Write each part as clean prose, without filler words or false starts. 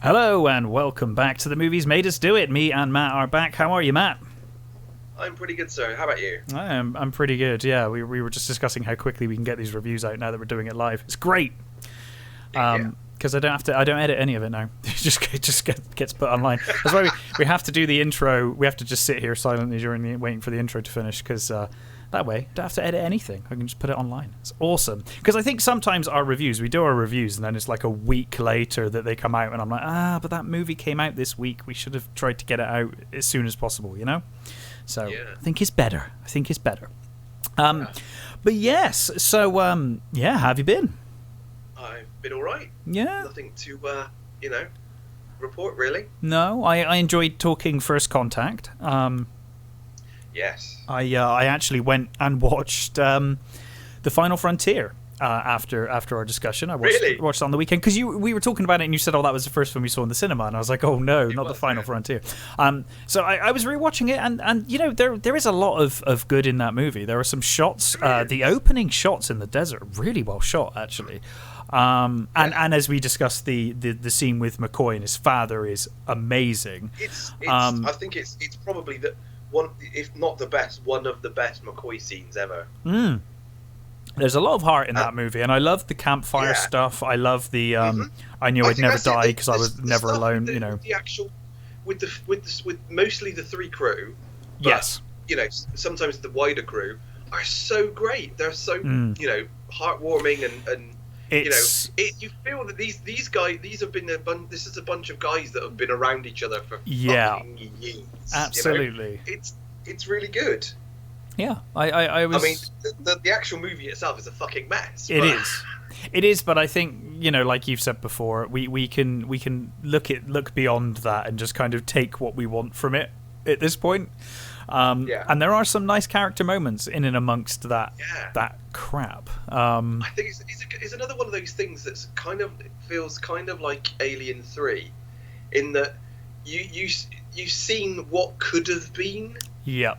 Hello and welcome back to The Movies Made Us Do It. Me and Matt are back. How are you, Matt? I'm pretty good, sir. How about you? I'm pretty good, yeah. We were just discussing how quickly we can get these reviews out now that we're doing it live. It's great. Because I don't edit any of it now. It just gets put online. That's why we have to do the intro. We have to just sit here silently waiting for the intro to finish, because that way I don't have to edit anything. I can just put it online. It's awesome. Because I think sometimes we do our reviews, and then it's like a week later that they come out, and I'm like, but that movie came out this week. We should have tried to get it out as soon as possible, you know? So yeah. I think it's better. But yes, so how have you been? I've been all right. Yeah. Nothing to, report, really. No, I enjoyed talking First Contact. Yes. I actually went and watched The Final Frontier after our discussion. I watched it on the weekend because we were talking about it and you said, that was the first film you saw in the cinema, and I was like, oh no, not The Final Frontier. So I was rewatching it, and you know, there is a lot of good in that movie. There are some shots, the opening shots in the desert, really well shot actually. And as we discussed, the scene with McCoy and his father is amazing. I think it's probably one, if not the best, one of the best McCoy scenes ever. There's a lot of heart in that movie, and I love the campfire stuff. I love the I knew I'd never die because I was never alone. You know, the actual with mostly the three crew. But, yes, you know, sometimes the wider crew are so great. They're so heartwarming and it's, you feel that these guys, this is a bunch of guys that have been around each other for fucking years. Absolutely, you know? It's really good. Yeah, I was. I mean, the actual movie itself is a fucking mess. It is, but I think, you know, like you've said before, we can look beyond that and just kind of take what we want from it at this point. And there are some nice character moments in and amongst that crap. I think it's another one of those things that's feels kind of like Alien 3, in that you've seen what could have been. Yeah.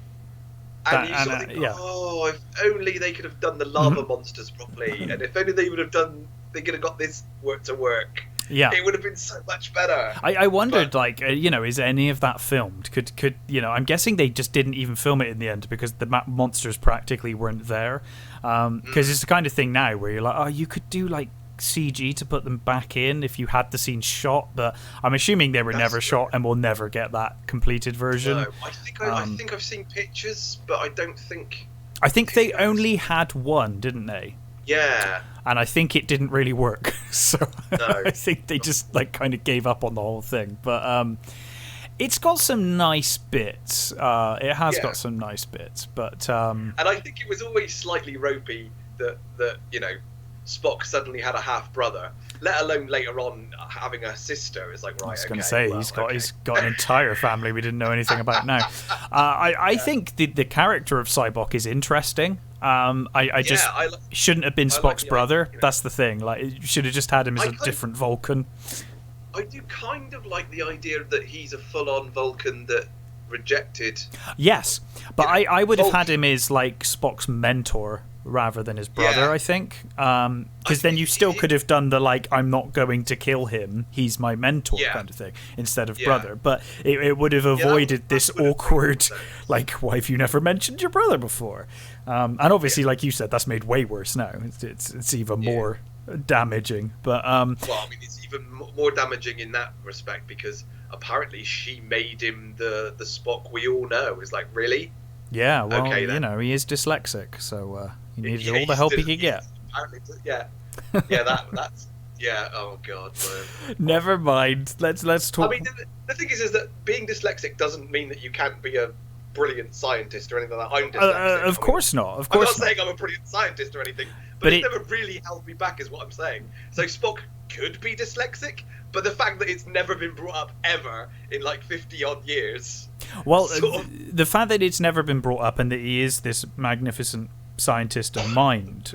And you sort of think, if only they could have done the lava monsters properly, and if only they could have got this to work. Yeah, it would have been so much better. I wondered, is any of that filmed? Could I'm guessing they just didn't even film it in the end because the monsters practically weren't there. Because it's the kind of thing now where you're like, you could do like CG to put them back in if you had the scene shot, but I'm assuming they were never shot and we'll never get that completed version. No, I think I've seen pictures, but I don't think. I think they only had one, didn't they? Yeah. And I think it didn't really work, so no. I think they just kind of gave up on the whole thing. But it's got some nice bits. It has got some nice bits, but and I think it was always slightly ropey that Spock suddenly had a half brother, let alone later on having a sister. It's like, right, I was going to say, he's got an entire family we didn't know anything about now. I think the character of Sybok is interesting. I shouldn't have been Spock's brother. That's the thing. Like, you should have just had him as a different Vulcan. I do kind of like the idea that he's a full-on Vulcan that rejected. Yes, but I would have had him as like Spock's mentor rather than his brother, I think. Because then you still could have done the I'm not going to kill him, he's my mentor kind of thing, instead of brother. But it would have avoided this awkward, why have you never mentioned your brother before? And obviously, like you said, that's made way worse now. It's even more damaging. But well, I mean, it's even more damaging in that respect because apparently she made him the Spock we all know. It's like, really? Yeah, well, he is dyslexic, so he needed all the help he could get. That's oh god. Never mind. Let's talk. I mean, the thing is that being dyslexic doesn't mean that you can't be a brilliant scientist or anything like that. I'm dyslexic. Of course not. I'm not saying I'm a brilliant scientist or anything, but it's never really held me back, is what I'm saying. So Spock could be dyslexic, but the fact that it's never been brought up ever in 50-odd years. Well, the fact that it's never been brought up and that he is this magnificent scientist of mind,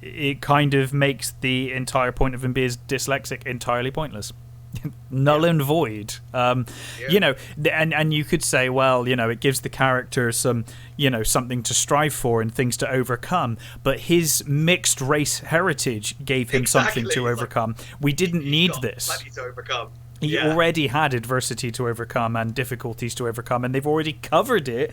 it kind of makes the entire point of him being dyslexic entirely pointless. null and void. You know, and you could say, well, you know, it gives the character some, you know, something to strive for and things to overcome. But his mixed race heritage gave him something to overcome. We didn't need this. Plenty to overcome. He already had adversity to overcome and difficulties to overcome, and they've already covered it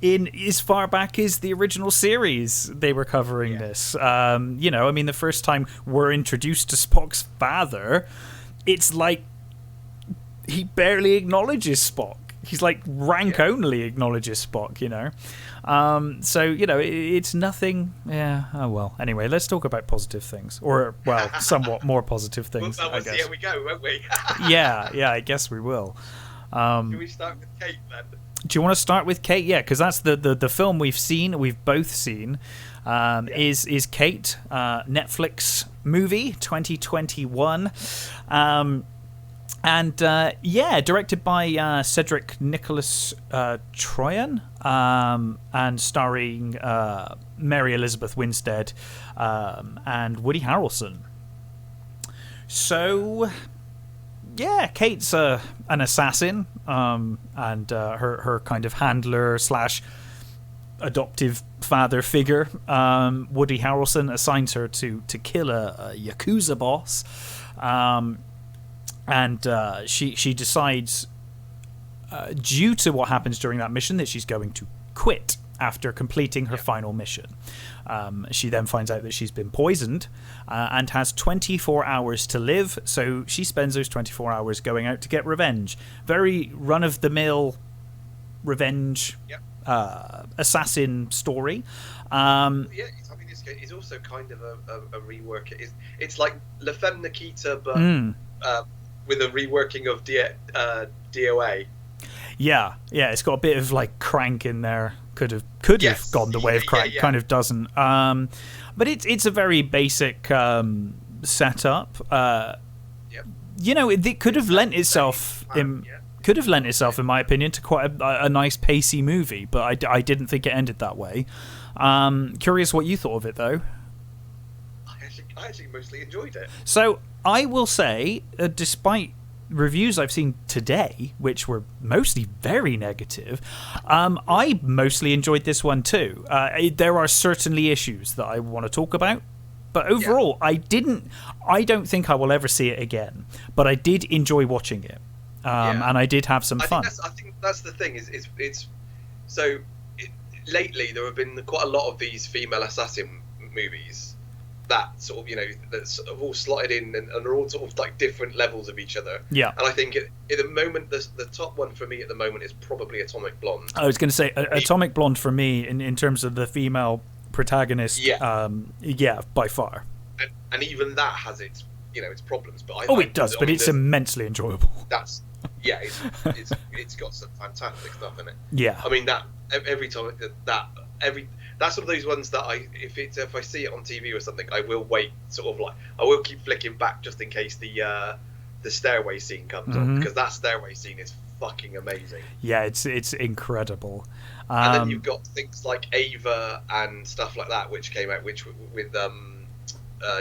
in as far back as the original series. They were covering this. You know, I mean, the first time we're introduced to Spock's father, it's like he barely acknowledges Spock. He's like rank only acknowledges Spock, you know. So, you know, it's nothing. Yeah. Oh, well. Anyway, let's talk about positive things. Or, well, somewhat more positive things, I guess. Here we go, won't we? yeah, I guess we will. Can we start with Kate, then? Do you want to start with Kate? Yeah, because that's the film we've both seen, is Kate, Netflix movie, 2021. And directed by Cedric Nicholas Troyan, and starring Mary Elizabeth Winstead and Woody Harrelson. So, yeah, Kate's an assassin, and her kind of handler / adoptive father figure, Woody Harrelson, assigns her to kill a Yakuza boss. And she decides, due to what happens during that mission, that she's going to quit after completing her final mission. She then finds out that she's been poisoned and has 24 hours to live, so she spends those 24 hours going out to get revenge. Very run-of-the-mill revenge assassin story. I mean, it's also kind of a rework. It's like La Femme Nikita, but... with a reworking of DOA. Yeah, it's got a bit of like Crank in there. Could have gone the way of Crank. Kind of doesn't. But it's a very basic setup. You know, it could have lent itself in my opinion, to quite a nice pacey movie. But I didn't think it ended that way. Curious what you thought of it, though. I actually mostly enjoyed it. So I will say, despite reviews I've seen today, which were mostly very negative, I mostly enjoyed this one too. There are certainly issues that I want to talk about, but overall, I don't think I will ever see it again. But I did enjoy watching it, and I did have some fun. I think that's the thing. Lately there have been quite a lot of these female assassin movies that sort of, you know, that sort of all slotted in and are all sort of like different levels of each other. Yeah. And I think at the moment, the top one for me at the moment is probably Atomic Blonde. I was going to say Atomic Blonde for me in terms of the female protagonist. By far. And even that has its, you know, its problems. But it does. But it's immensely enjoyable. It's got some fantastic stuff in it. Yeah. I mean that's one of those ones that if I see it on TV or something, I will wait, sort of like I will keep flicking back just in case the stairway scene comes on, because that stairway scene is fucking amazing. Yeah, it's incredible. And then you've got things like Ava and stuff like that, which came out, with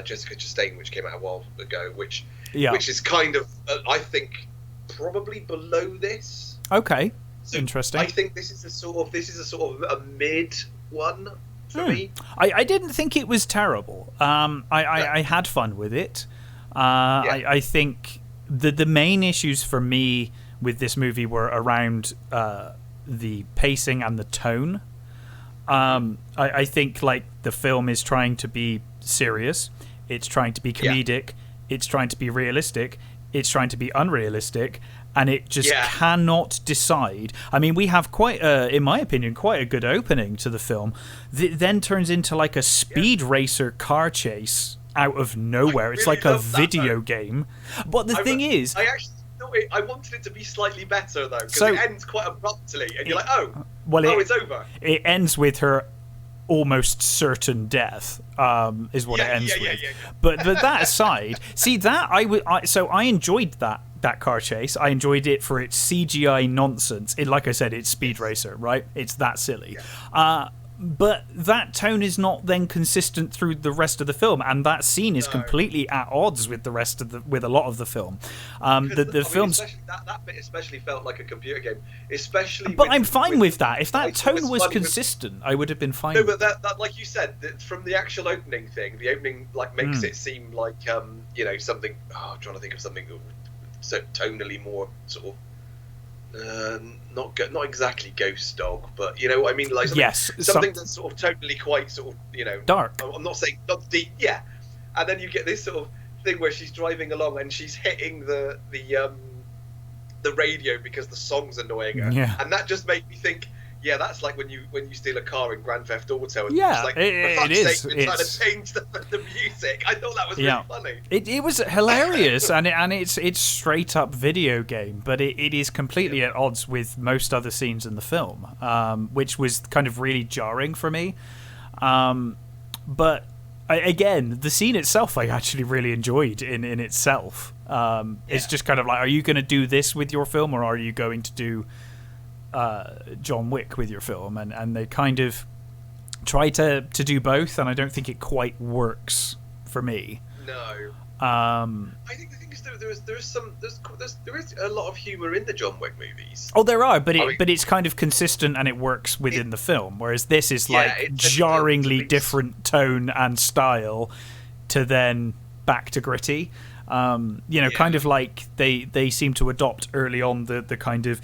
Jessica Chastain, which came out a while ago, which is kind of I think probably below this. Okay, so interesting. I think this is a sort of a mid one for me. I didn't think it was terrible. I had fun with it. I think the main issues for me with this movie were around the pacing and the tone. I think like the film is trying to be serious, it's trying to be comedic, it's trying to be realistic, it's trying to be unrealistic, and it just cannot decide. I mean, we have in my opinion, quite a good opening to the film. Then turns into like a speed racer car chase out of nowhere. It's like a video game. But the thing is, I actually thought I wanted it to be slightly better though, because it ends quite abruptly, and you're like, it's over. It ends with her almost certain death, is what it ends with. But that aside, see that I enjoyed that car chase. I enjoyed it for its CGI nonsense. Like I said, it's Speed Racer, right? It's that silly. But that tone is not then consistent through the rest of the film, and that scene is completely at odds with the rest of with a lot of the film. The film's that bit especially felt like a computer game, especially. But I'm fine with that. If that tone was consistent, I would have been fine. No, but that like you said, from the actual opening thing, the opening like makes it seem like something. Oh, I'm trying to think of something so tonally more sort of. Not exactly Ghost Dog, but you know what I mean, like something that's sort of totally quite sort of dark. I'm not saying not deep, yeah. And then you get this sort of thing where she's driving along and she's hitting the radio because the song's annoying her, and that just made me think. Yeah, that's like when you steal a car in Grand Theft Auto. And yeah, like, it is. You're trying to change the music. I thought that was really funny. It was hilarious, and it's straight up video game, but it is completely at odds with most other scenes in the film, which was kind of really jarring for me. But again, the scene itself I actually really enjoyed in itself. It's just kind of like, are you going to do this with your film, or are you going to do John Wick with your film? And they kind of try to do both, and I don't think it quite works for me. No. I think the thing is there is a lot of humor in the John Wick movies. Oh, there are, but it's kind of consistent and it works within the film. Whereas this is like jarringly different tone and style to then back to gritty. Kind of like they seem to adopt early on the kind of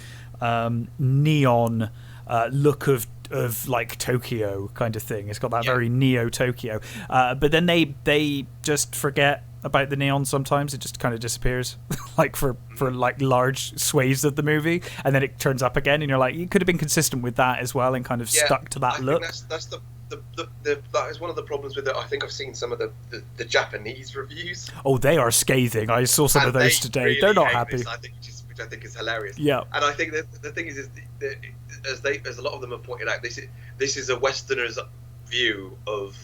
neon look of like Tokyo kind of thing. It's got that very Neo Tokyo, but then they just forget about the neon sometimes. It just kind of disappears like for like large swathes of the movie, and then it turns up again, and you're like, you could have been consistent with that as well and kind of stuck to that look. That's that is one of the the problems with it. I think I've seen some of the Japanese reviews. Oh, they are scathing. I saw some of those today. Really They're not happy. This, which I think is hilarious. Yeah. And I think that the thing is as a lot of them have pointed out, this is a Westerner's view of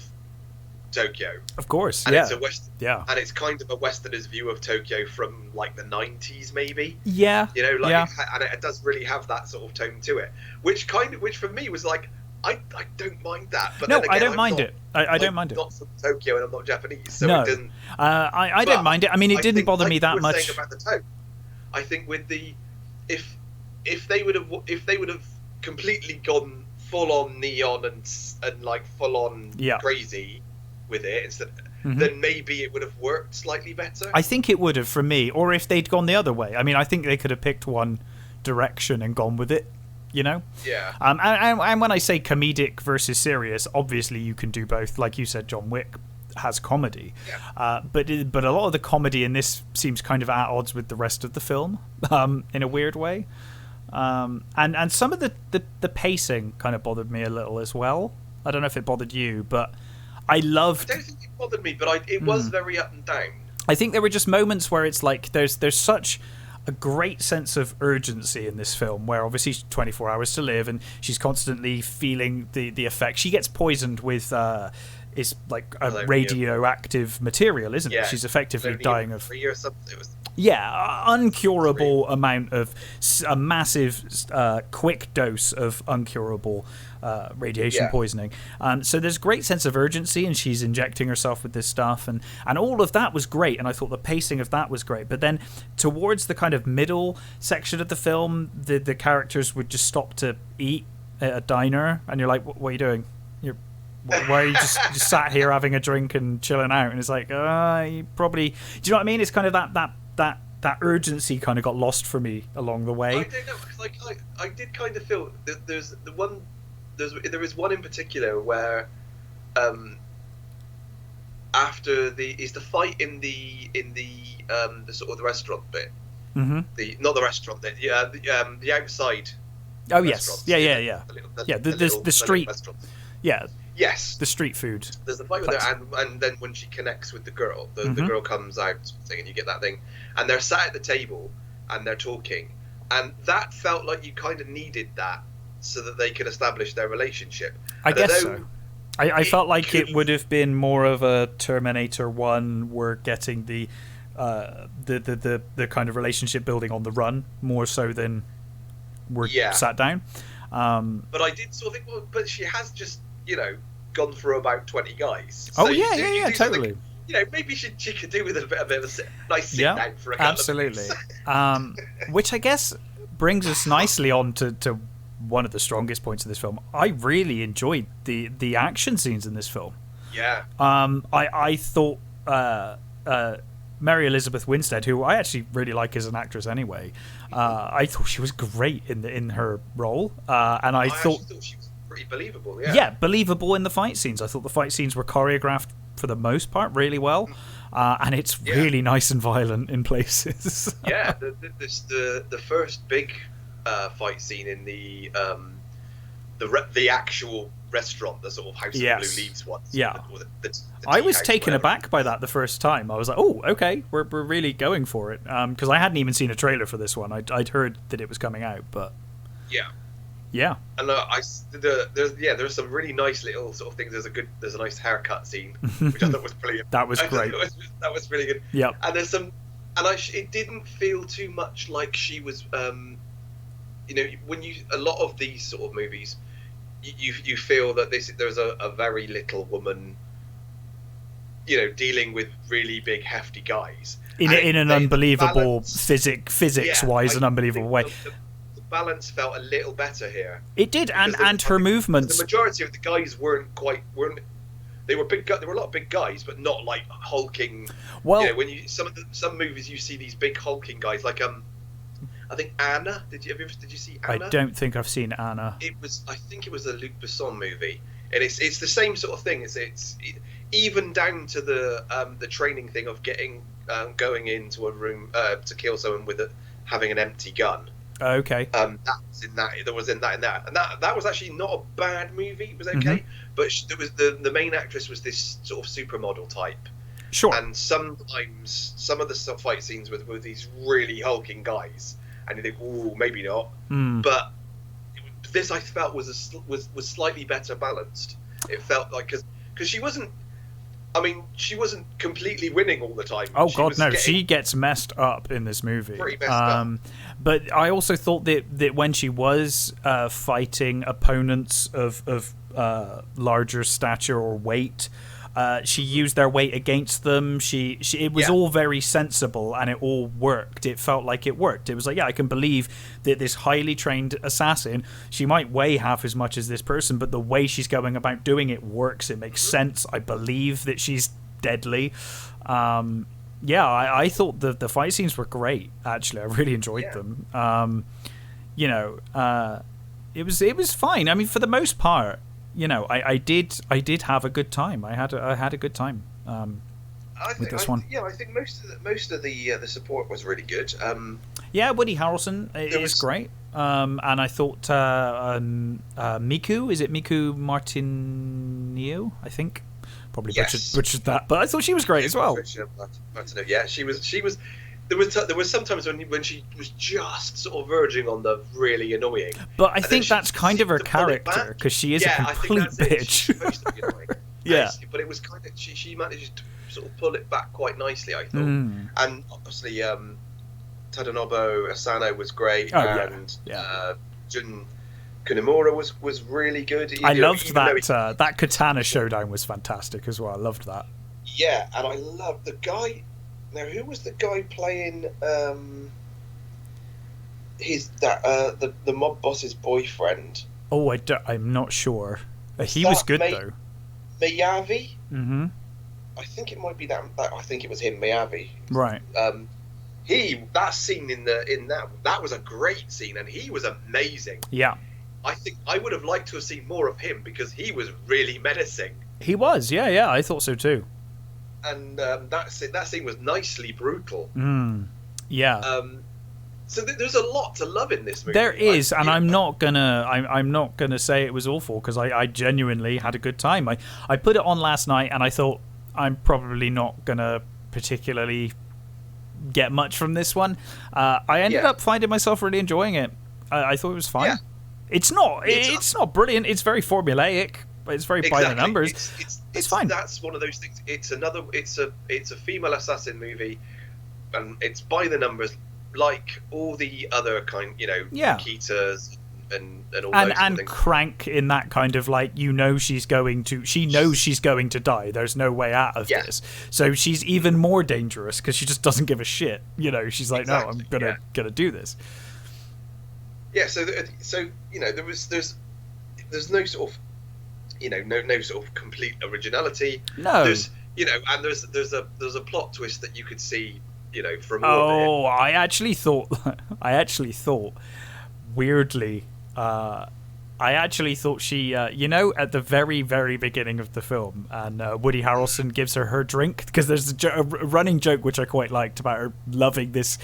Tokyo. Of course, and yeah. And it's kind of a Westerner's view of Tokyo from like the 90s, maybe. Yeah. And it does really have that sort of tone to it, which for me was like, I don't mind that. But no, then again, I don't mind it. I don't mind it. I'm not from Tokyo and I'm not Japanese, so no. it didn't. I don't mind it. I mean, it didn't bother me that much. About the tone, I think with the if they would have completely gone full on neon and like full on crazy with it instead, then maybe it would have worked slightly better. I think it would have for me, or if they'd gone the other way. I mean, I think they could have picked one direction and gone with it. Yeah. And when I say comedic versus serious, obviously you can do both. Like you said, John Wick has comedy, but a lot of the comedy in this seems kind of at odds with the rest of the film, in a weird way. And some of the pacing kind of bothered me a little as well. I don't know if it bothered you, but I don't think it bothered me, but it was very up and down. I think there were just moments where it's like there's such a great sense of urgency in this film, where obviously 24 hours to live and she's constantly feeling the effect. She gets poisoned with it's like a radioactive material, isn't it? She's effectively dying of uncurable amount of a massive quick dose of uncurable radiation poisoning. So there's great sense of urgency, and she's injecting herself with this stuff, and all of that was great, and I thought the pacing of that was great. But then towards the kind of middle section of the film, the characters would just stop to eat at a diner, and you're like, what are you doing? Why are you just sat here having a drink and chilling out? And it's like, you probably... Do you know what I mean? It's kind of that urgency kind of got lost for me along the way. I don't know, because I did kind of feel that there is one in particular where after the fight in the sort of the restaurant bit, not the restaurant, the outside. Oh yes, yeah. The street. Yeah. Yes. The street food. There's the fight with her, and then when she connects with the girl, the girl comes out, and you get that thing, and they're sat at the table and they're talking, and that felt like you kind of needed that so that they could establish their relationship. I guess so. I felt like it would have been more of a Terminator 1. We're getting the kind of relationship building on the run more so than we're sat down. But I did sort of think, well, but she has just gone through about 20 guys. So yeah, totally. Maybe she could do with a bit of a nice sit down for a couple absolutely. of minutes. Which I guess brings us nicely on to one of the strongest points of this film. I really enjoyed the action scenes in this film. Yeah. I thought Mary Elizabeth Winstead, who I actually really like as an actress anyway, I thought she was great in her role, and I thought she was pretty believable. Yeah. Yeah, believable in the fight scenes. I thought the fight scenes were choreographed for the most part really well, and it's really nice and violent in places. Yeah, the first big fight scene in the actual restaurant, the sort of House of Blue Leaves one. Yeah. I was taken aback by that the first time. I was like, oh, okay, we're really going for it. Because I hadn't even seen a trailer for this one. I'd heard that it was coming out, but... Yeah. And there's some really nice little sort of things. There's a nice haircut scene, which I thought was brilliant. That was great. That was really good. Yeah. And there's some... And it didn't feel too much like she was... when a lot of these sort of movies... You feel that there's a very little woman, dealing with really big hefty guys in an unbelievable physics wise, an unbelievable way. The balance felt a little better here. It did, and her movements. The majority of the guys weren't. They were big. There were a lot of big guys, but not like hulking. Well, when some movies you see these big hulking guys like I think Anna. Did you see Anna? I don't think I've seen Anna. I think it was a Luc Besson movie, and it's the same sort of thing. It's even down to the training thing of going into a room to kill someone with having an empty gun. Okay. That was in that. There was in that, and that was actually not a bad movie. It was okay, but there was the main actress was this sort of supermodel type. Sure. And sometimes some of the fight scenes with these really hulking guys. And you think, ooh, maybe not. But this I felt was slightly better balanced. It felt like because she wasn't completely winning all the time. Oh God, no! She gets messed up in this movie. Pretty messed up. But I also thought that when she was fighting opponents of larger stature or weight. She used their weight against them. It was all very sensible, and it all worked. It felt like it worked. It was like, I can believe that this highly trained assassin, she might weigh half as much as this person, but the way she's going about doing it works. It makes sense. I believe that she's deadly. I thought the fight scenes were great. Actually, I really enjoyed them. It was fine. I mean, for the most part. I did have a good time. I had a good time with this one. Yeah, I think most of the support was really good. Woody Harrelson is great. And I thought Miku, is it Miku Martineau? I think probably butchered that, but I thought she was great as well. Yeah, she was. There was sometimes when she was just sort of verging on the really annoying. But I think that's kind of her character, because she is a complete bitch. Yeah. But it was kind of she managed to sort of pull it back quite nicely, I thought. And obviously Tadanobu Asano was great, Jun Kunemura was really good. I loved that that katana showdown was fantastic as well. I loved that. Yeah, and I loved the guy. Now, who was the guy playing the mob boss's boyfriend? Oh, I'm not sure. He was good though. Miyavi. I think it might be that. I think it was him, Miyavi. Right. That scene in that was a great scene, and he was amazing. Yeah. I think I would have liked to have seen more of him because he was really menacing. He was, yeah. I thought so too. And that scene was nicely brutal. Yeah. So there's a lot to love in this movie. There is, and I'm not gonna say it was awful because I genuinely had a good time. I put it on last night and I thought I'm probably not gonna particularly get much from this one. I ended up finding myself really enjoying it. I thought it was fine. Yeah. It's not brilliant. It's very formulaic. But it's very by the numbers. It's fine. That's one of those things. It's a female assassin movie, and it's by the numbers, like all the other kind, Nikitas and all and those and things. crank in that kind of like, she knows she's going to die. There's no way out of this, so she's even more dangerous because she just doesn't give a shit. She's like, no, I'm gonna do this. Yeah, so there's no sort of no sort of complete originality. No, there's and there's a plot twist that you could see from all I actually thought weirdly, I actually thought she, at the very, very beginning of the film, and Woody Harrelson gives her drink, because there's a running joke which I quite liked about her loving this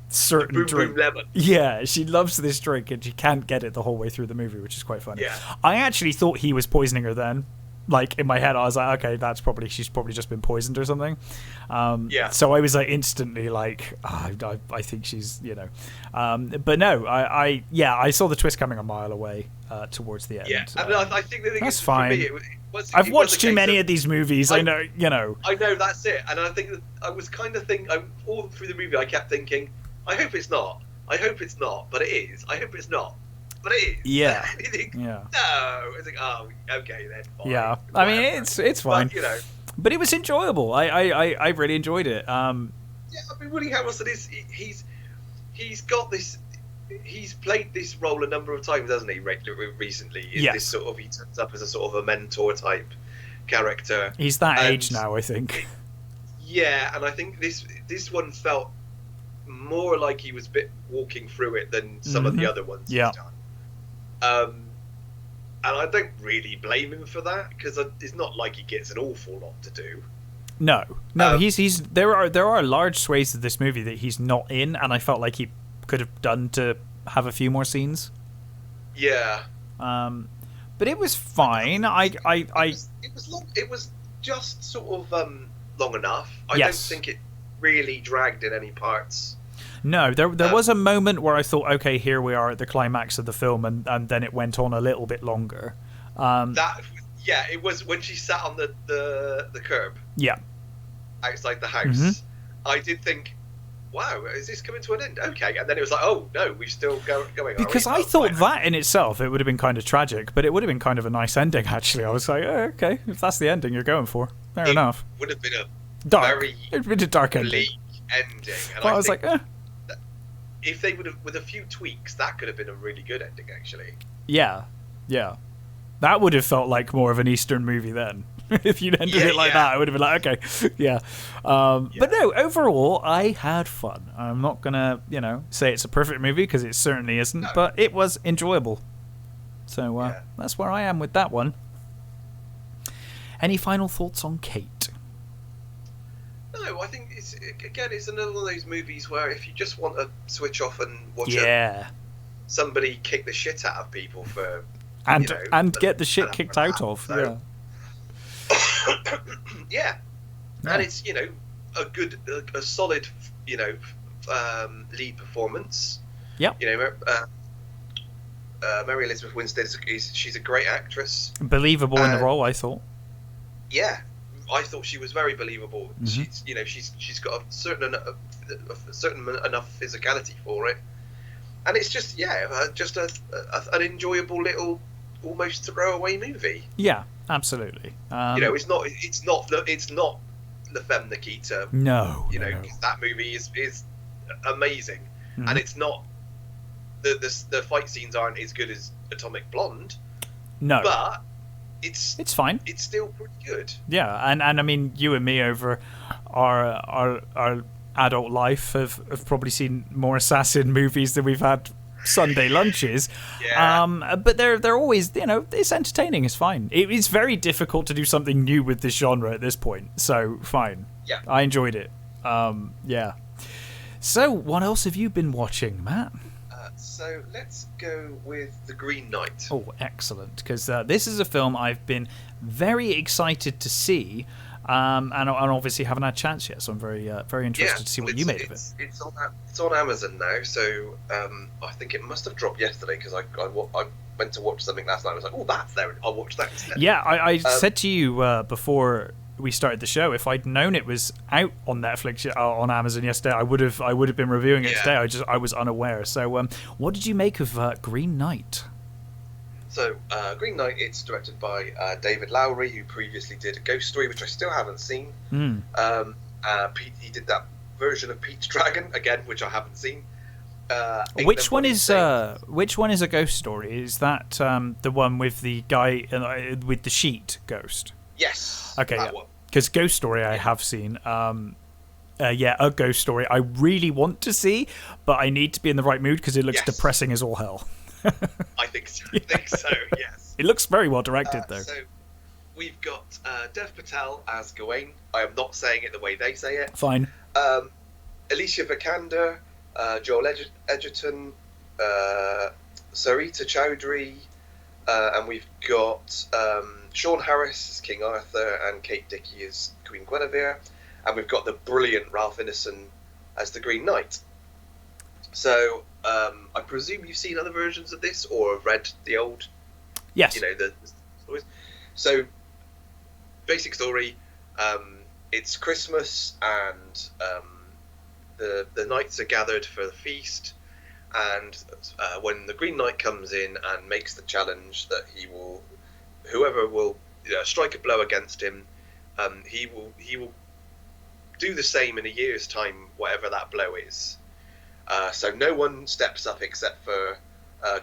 certain boom, drink. Boom lemon. Yeah, she loves this drink and she can't get it the whole way through the movie, which is quite funny. Yeah. I actually thought he was poisoning her then. Like, in my head, I was like, okay, she's probably just been poisoned or something. So I was like instantly like, I think she's, but no, I saw the twist coming a mile away towards the end. Yeah, and I think the thing that's is, fine. For me, I've watched too many of these movies. I know. I know, that's it. And I think that I was kind of all through the movie, I kept thinking, I hope it's not. I hope it's not, but it is. I hope it's not. But it is. Yeah. And you think, yeah. No. It's like, oh, okay then. Fine. Yeah. I mean, it's fine. But, but it was enjoyable. I really enjoyed it. Yeah, I mean, Woody Harrelson he's got this. He's played this role a number of times, hasn't he? Recently, yes. This sort of, he turns up as a sort of a mentor type character. He's that age now, I think. Yeah, and I think this one felt more like he was a bit walking through it than some of the other ones he's done. And I don't really blame him for that, because it's not like he gets an awful lot to do. No, he's there are large swathes of this movie that he's not in, and I felt like he could have done to have a few more scenes. Yeah. But it was fine. It was just sort of long enough. I don't think it really dragged in any parts. No, there was a moment where I thought, okay, here we are at the climax of the film, and then it went on a little bit longer. It was when she sat on the curb. Yeah. Outside the house. I did think, wow, is this coming to an end? Okay, and then it was like, oh no, we're still going. Because I thought that in itself, it would have been kind of tragic, but it would have been kind of a nice ending. Actually, I was like, oh, okay, if that's the ending you're going for, fair enough. Would have been a dark. It'd been a dark ending. Ending. And I was like, if they would have, with a few tweaks, that could have been a really good ending, actually. Yeah. That would have felt like more of an Eastern movie then. If you'd ended it like that, I would have been like, okay, yeah. But no, overall, I had fun. I'm not going to, say it's a perfect movie, because it certainly isn't, but it was enjoyable. So that's where I am with that one. Any final thoughts on Kate? No, I think it's another one of those movies where if you just want to switch off and watch somebody kick the shit out of people for... And get the shit kicked out of. So. Yeah. And it's a solid lead performance. Yeah. Mary Elizabeth Winstead she's a great actress. Believable in the role, I thought. Yeah, I thought she was very believable. She's got a certain enough physicality for it, and it's just an enjoyable little almost throwaway movie. Yeah, absolutely. It's not La Femme Nikita. No, that movie is amazing, and it's not the fight scenes aren't as good as Atomic Blonde. No, but it's fine. It's still pretty good. Yeah, and I mean, you and me over our adult life have probably seen more assassin movies than we've had Sunday lunches. But they're always, it's entertaining. It's fine. It's very difficult to do something new with this genre at this point. So fine. Yeah, I enjoyed it. So what else have you been watching, Matt? So let's go with The Green Knight. Oh, excellent! Because this is a film I've been very excited to see, and obviously haven't had a chance yet. So I'm very interested to see what you made of it. It's on Amazon now, so I think it must have dropped yesterday because I went to watch something last night. I was like, oh, that's there. I'll watch that instead. Yeah, I said to you before we started the show, if I'd known it was out on Netflix on Amazon yesterday, I would have been reviewing it today. I was unaware. So what did you make of Green Knight? So, Green Knight, it's directed by David Lowery, who previously did A Ghost Story, which I still haven't seen. He did that version of Pete's Dragon, again, which I haven't seen. Which one is A Ghost Story? Is that the one with the guy with the sheet ghost? Yes. Okay, because Ghost Story I have seen. A Ghost Story I really want to see, but I need to be in the right mood because it looks depressing as all hell. I think so. Yes. It looks very well directed, though. So we've got Dev Patel as Gawain. I am not saying it the way they say it. Fine. Alicia Vikander, Joel Edgerton, Sarita Chowdhury, and we've got Sean Harris as King Arthur and Kate Dickie as Queen Guinevere, and we've got the brilliant Ralph Ineson as the Green Knight. So I presume you've seen other versions of this or have read the old, the stories. So basic story, it's Christmas and the knights are gathered for the feast, and when the Green Knight comes in and makes the challenge that whoever will strike a blow against him, he will do the same in a year's time, whatever that blow is. So no one steps up except for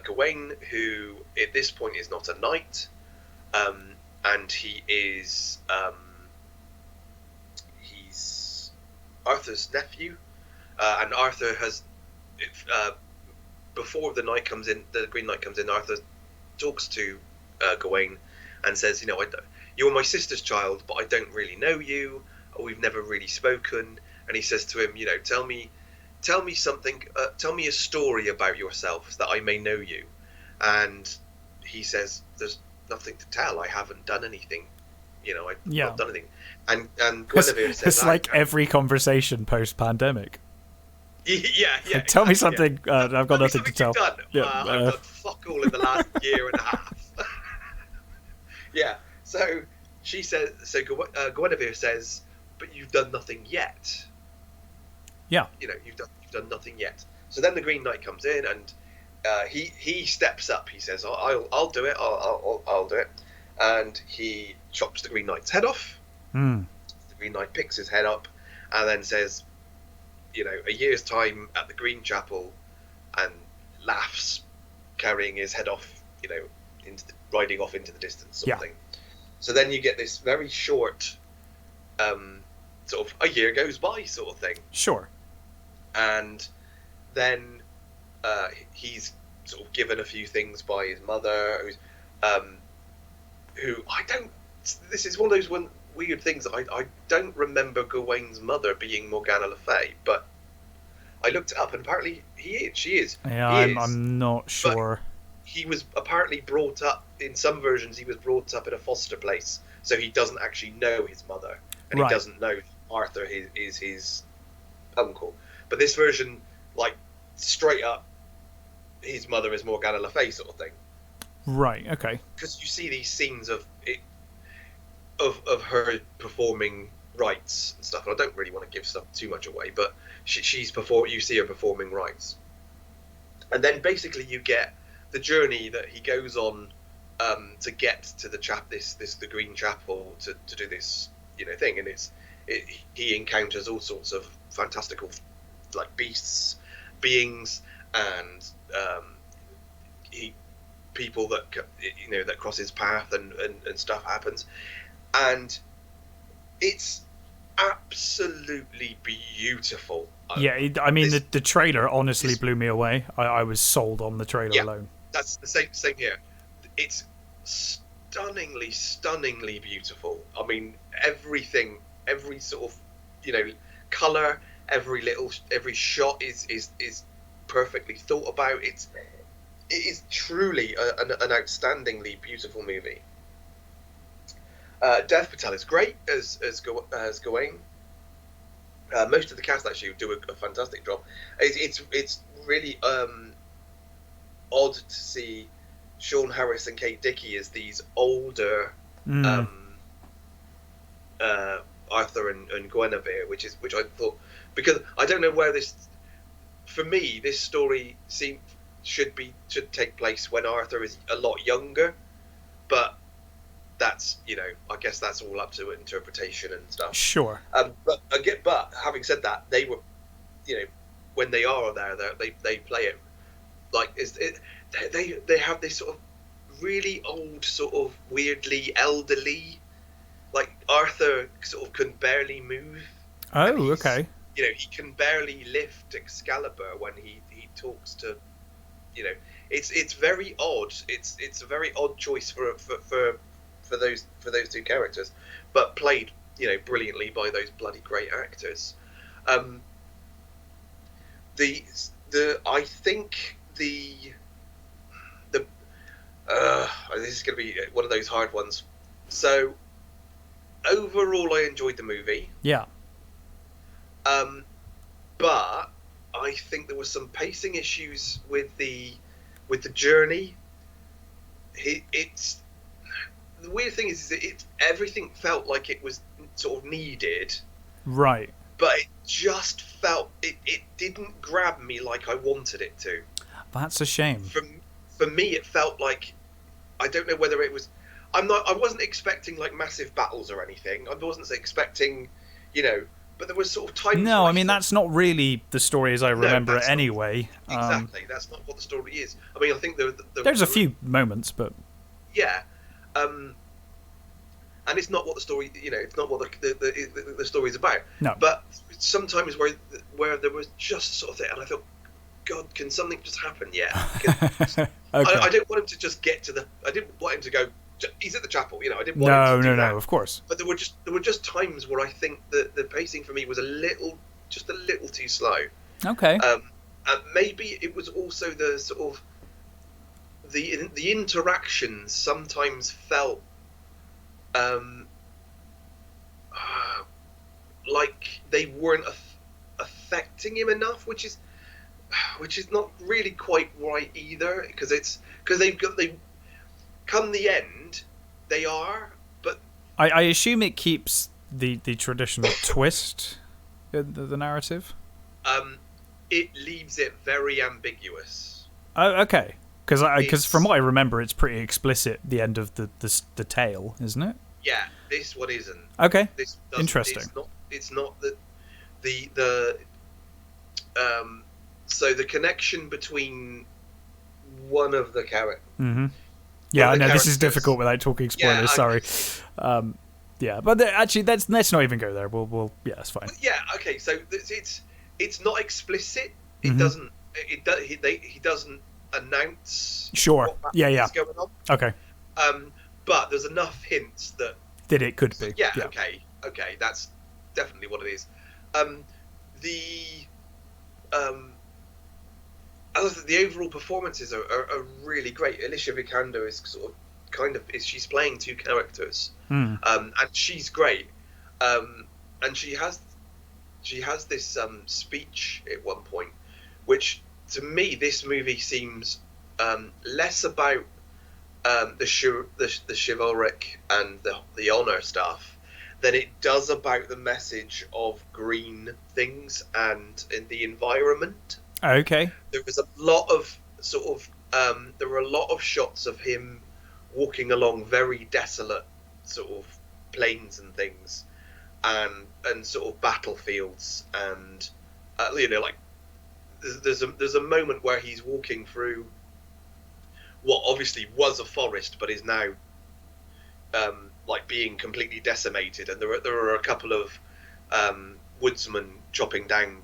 Gawain, who at this point is not a knight, and he's Arthur's nephew, and Arthur has before the Green Knight comes in, Arthur talks to Gawain and says, you're my sister's child, but I don't really know you, or we've never really spoken. And he says to him, tell me something, tell me a story about yourself that I may know you. And he says, there's nothing to tell. I haven't done anything. I've not done anything. And Guinevere says, it's like every conversation post-pandemic. Yeah. Tell me something. I've got nothing to tell. I've done fuck all in the last year and a half. Yeah. So she says. So Guinevere says, "But you've done nothing yet." Yeah. You've done nothing yet. So then the Green Knight comes in and he steps up. He says, "I'll do it. I'll do it." And he chops the Green Knight's head off. The Green Knight picks his head up and then says, a year's time at the Green Chapel, and laughs, carrying his head off, riding off into the distance sort of thing. So then you get this very short, sort of a year goes by sort of thing. Sure. And then he's sort of given a few things by his mother, who I don't. This is one of those weird things. I don't remember Gawain's mother being Morgana Le Fay, but I looked it up and apparently she is. Yeah, I'm not sure. But he was apparently brought up in some versions. He was brought up in a foster place, so he doesn't actually know his mother, and he doesn't know Arthur is his uncle. But this version, like straight up, his mother is Morgana Le Fay sort of thing. Right. Okay. Because you see these scenes of her performing rites and stuff, and I don't really want to give stuff too much away, but you see her performing rites, and then basically you get the journey that he goes on to get to the Green Chapel to do this thing, and he encounters all sorts of fantastical like beasts, beings, and people that cross his path, and stuff happens, and it's absolutely beautiful. Yeah, I mean the trailer honestly blew me away. I was sold on the trailer alone. That's the same here. It's stunningly beautiful. I mean, everything, every sort of color, every shot is perfectly thought about. It is truly an outstandingly beautiful movie. Dev Patel is great as Gawain. Most of the cast actually do a fantastic job. It's really odd to see Sean Harris and Kate Dickie as these older Arthur and Guinevere, which I thought, because I don't know where this. For me, this story seemed should take place when Arthur is a lot younger, but that's, I guess that's all up to interpretation and stuff. Sure. But having said that, they were, when they are there, they play it like they have this sort of really old, sort of weirdly elderly, like Arthur sort of can barely move. Oh, okay. He can barely lift Excalibur when he talks to, it's very odd. It's a very odd choice for those two characters, but played brilliantly by those bloody great actors. I think this is going to be one of those hard ones. So overall, I enjoyed the movie. Yeah. But I think there was some pacing issues with the journey. It's the weird thing is that everything felt like it was sort of needed. Right. But it just felt it didn't grab me like I wanted it to. That's a shame. For me, it felt like, I don't know whether it was. I wasn't expecting like massive battles or anything. I wasn't expecting, but there was sort of times. No, I mean that's not really the story as I remember it anyway. Exactly, that's not what the story is. I mean, I think there's a few moments, but yeah, and it's not what the story. It's not what the story's about. No, but sometimes where there was just sort of thing, and I thought, God, can something just happen yet? Okay. I don't want him to just get to I didn't want him to go. He's at the chapel, I didn't want him to do that. No, of course. But there were just times where I think that the pacing for me was just a little too slow. Okay. And maybe it was also the sort of the interactions sometimes felt like they weren't affecting him enough, which is not really quite right either, because they come the end, they are, but I assume it keeps the traditional twist in the narrative. It leaves it very ambiguous. Oh, okay. Because from what I remember, it's pretty explicit. The end of the tale, isn't it? Yeah, this one isn't. Okay. Interesting. It's not the so the connection between one of the characters. Mm-hmm. Yeah, I know this is difficult without talking spoilers. Yeah, sorry. Yeah, but actually, let's not even go there. We'll yeah, that's fine. Yeah, okay. So it's not explicit. It Mm-hmm. doesn't. He doesn't announce. Sure. Yeah. What's going on. Okay. But there's enough hints that it could be. Yeah. Okay. That's definitely what it is. The overall performances are really great. Alicia Vikander is she's playing two characters, and she's great. And she has this chivalric at one point, which to me this movie seems less about the chivalric and the honor stuff than it does about the message of green things and in the environment. Okay. There was a lot of there were a lot of shots of him walking along very desolate sort of plains and things, and sort of battlefields, and like there's a moment where he's walking through what obviously was a forest but is now like being completely decimated, and there are a couple of woodsmen chopping down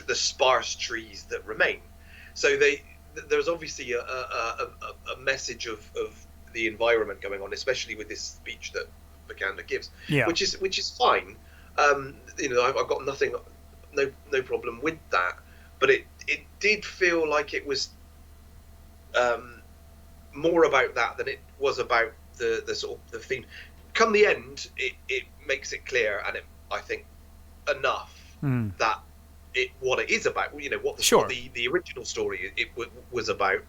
the sparse trees that remain. So there's obviously a message of the environment going on, especially with this speech that Vikander gives, which is fine. I've got no problem with that, but it did feel like it was more about that than it was about the sort of the theme. Come the end, it makes it clear, and I think enough that what it is about, what the original story was about.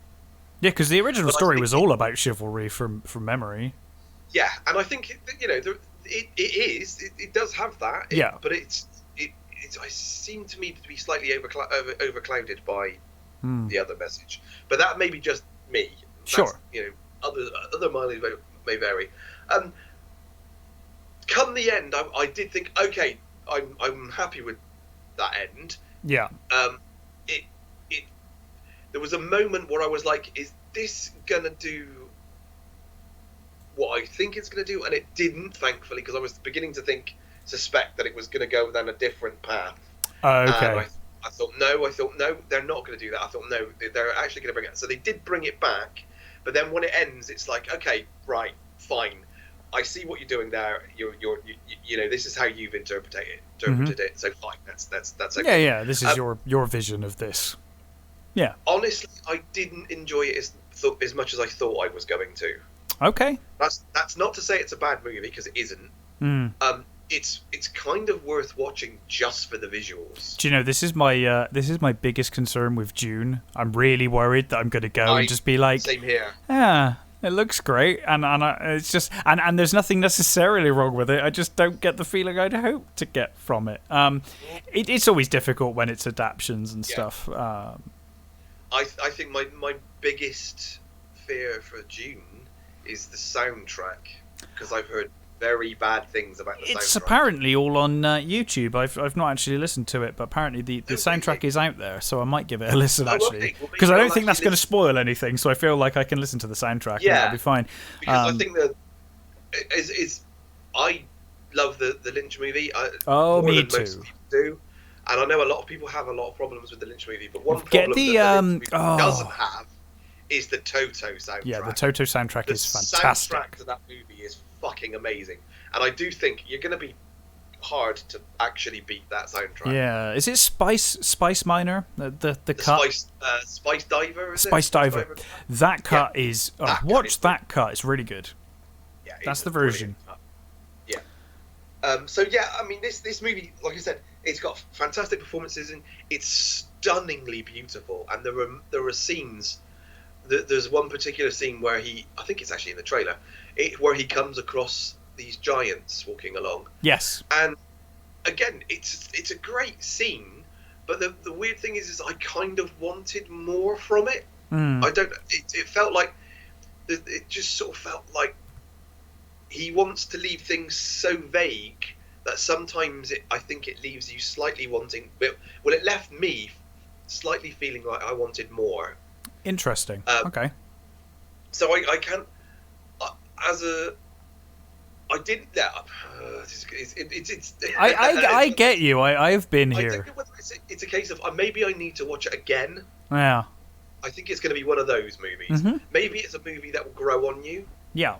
Yeah, because the original story was all about chivalry from memory. Yeah, and I think it does have that. But it seemed to me to be slightly overclouded by the other message. But that may be just me. Sure. Other mileage may vary. Come the end, I did think, okay, I'm happy with that end. Yeah. There was a moment where I was like, is this gonna do what I think it's gonna do? And it didn't, thankfully, because I was beginning to suspect that it was gonna go down a different path. Okay. I thought no, they're not going to do that. I thought no, they're actually going to bring it. So they did bring it back, but then when it ends, it's like, okay, right, fine. I see what you're doing there. You this is how you've interpreted it. So fine, that's okay. Yeah. This is your vision of this. Yeah. Honestly, I didn't enjoy it as much as I thought I was going to. Okay. That's not to say it's a bad movie, because it isn't. It's kind of worth watching just for the visuals. Do you know, this is my biggest concern with Dune. I'm really worried that I'm going to go and just be like, same here. Yeah, it looks great, and it's just and there's nothing necessarily wrong with it. I just don't get the feeling I'd hope to get from it. It's always difficult when it's adaptions and stuff. I think my biggest fear for Dune is the soundtrack, because I've heard very bad things about the soundtrack. It's apparently all on YouTube. I've not actually listened to it, but apparently the soundtrack is out there, so I might give it a listen, actually. Because I don't think that's going to spoil anything, so I feel like I can listen to the soundtrack and that'll be fine. Because I think that I love the Lynch movie. Me too. Most people do. And I know a lot of people have a lot of problems with the Lynch movie, but one problem that the Lynch movie doesn't have is the Toto soundtrack. Yeah, the Toto soundtrack is fantastic. The soundtrack to that movie is fucking amazing, and I do think you're going to be hard to actually beat that soundtrack. Yeah, is it Spice Miner? The cut? Spice Diver. Spice Diver. That cut is. Watch that cut. It's really good. Yeah, that's the version. Yeah. So yeah, I mean, this movie, like I said, it's got fantastic performances and it's stunningly beautiful. And there are scenes. There's one particular scene where I think it's actually in the trailer, where he comes across these giants walking along. Yes. And again, it's a great scene, but the weird thing is I kind of wanted more from it. I don't. It felt like it just sort of felt like he wants to leave things so vague that sometimes I think it leaves you slightly wanting. Well, it left me slightly feeling like I wanted more. Interesting. Okay. So I can't. I didn't. I get you. I've been here. I think it's a case of maybe I need to watch it again. Yeah. I think it's going to be one of those movies. Mm-hmm. Maybe it's a movie that will grow on you. Yeah.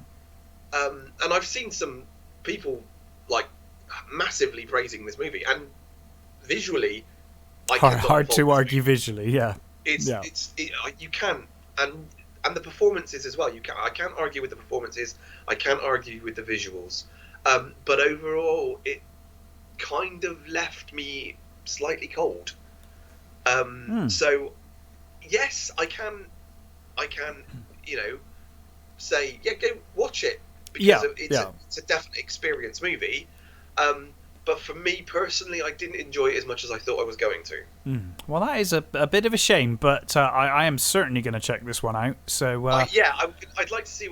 And I've seen some people like massively praising this movie, and visually, hard to argue visually. Yeah. You can, and the performances as well. I can't argue with the performances. I can't argue with the visuals. But overall, it kind of left me slightly cold. So, yes, I can, say, go watch it, because it's a definite experience movie. But for me personally, I didn't enjoy it as much as I thought I was going to. Well, that is a bit of a shame, but I am certainly going to check this one out. So I'd like to see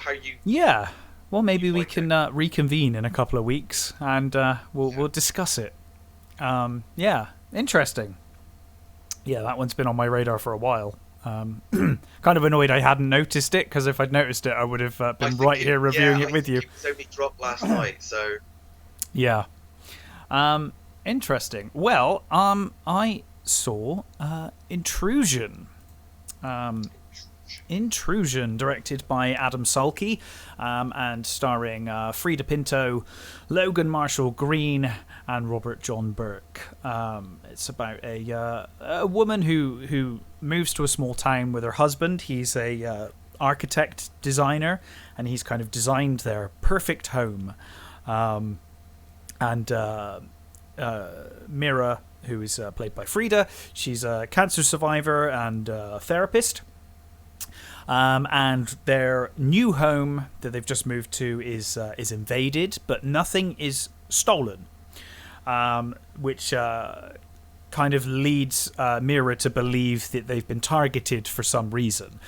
how you. Yeah, well, maybe we can reconvene in a couple of weeks and we'll discuss it. Yeah, interesting. Yeah, that one's been on my radar for a while. Kind of annoyed I hadn't noticed it, because if I'd noticed it, I would have been right here reviewing it with you. It was only dropped last night, so. Yeah. Interesting. Well, I saw Intrusion. Intrusion, directed by Adam Salke, and starring Frida Pinto, Logan Marshall Green, and Robert John Burke. It's about a woman who moves to a small town with her husband. He's a architect designer, and he's kind of designed their perfect home. And Mira, who is played by Frida, she's a cancer survivor and a therapist. And their new home that they've just moved to is invaded, but nothing is stolen, which kind of leads Mira to believe that they've been targeted for some reason.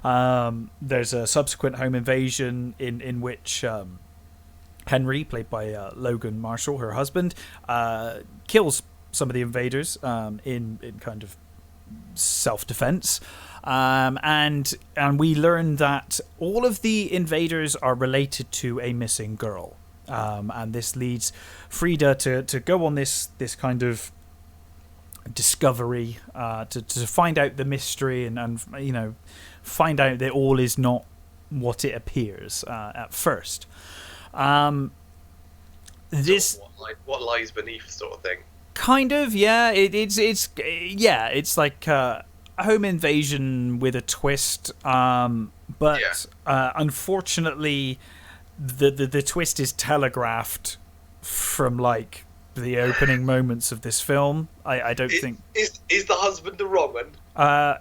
There's a subsequent home invasion in which Henry, played by Logan Marshall, her husband, kills some of the invaders in kind of self-defense. And we learn that all of the invaders are related to a missing girl. And this leads Frida to go on this kind of discovery to find out the mystery and find out that all is not what it appears at first. This what lies beneath, sort of thing. Kind of, yeah. It's like a home invasion with a twist. But unfortunately, the twist is telegraphed from like the opening moments of this film. I don't think is the husband the wrong one?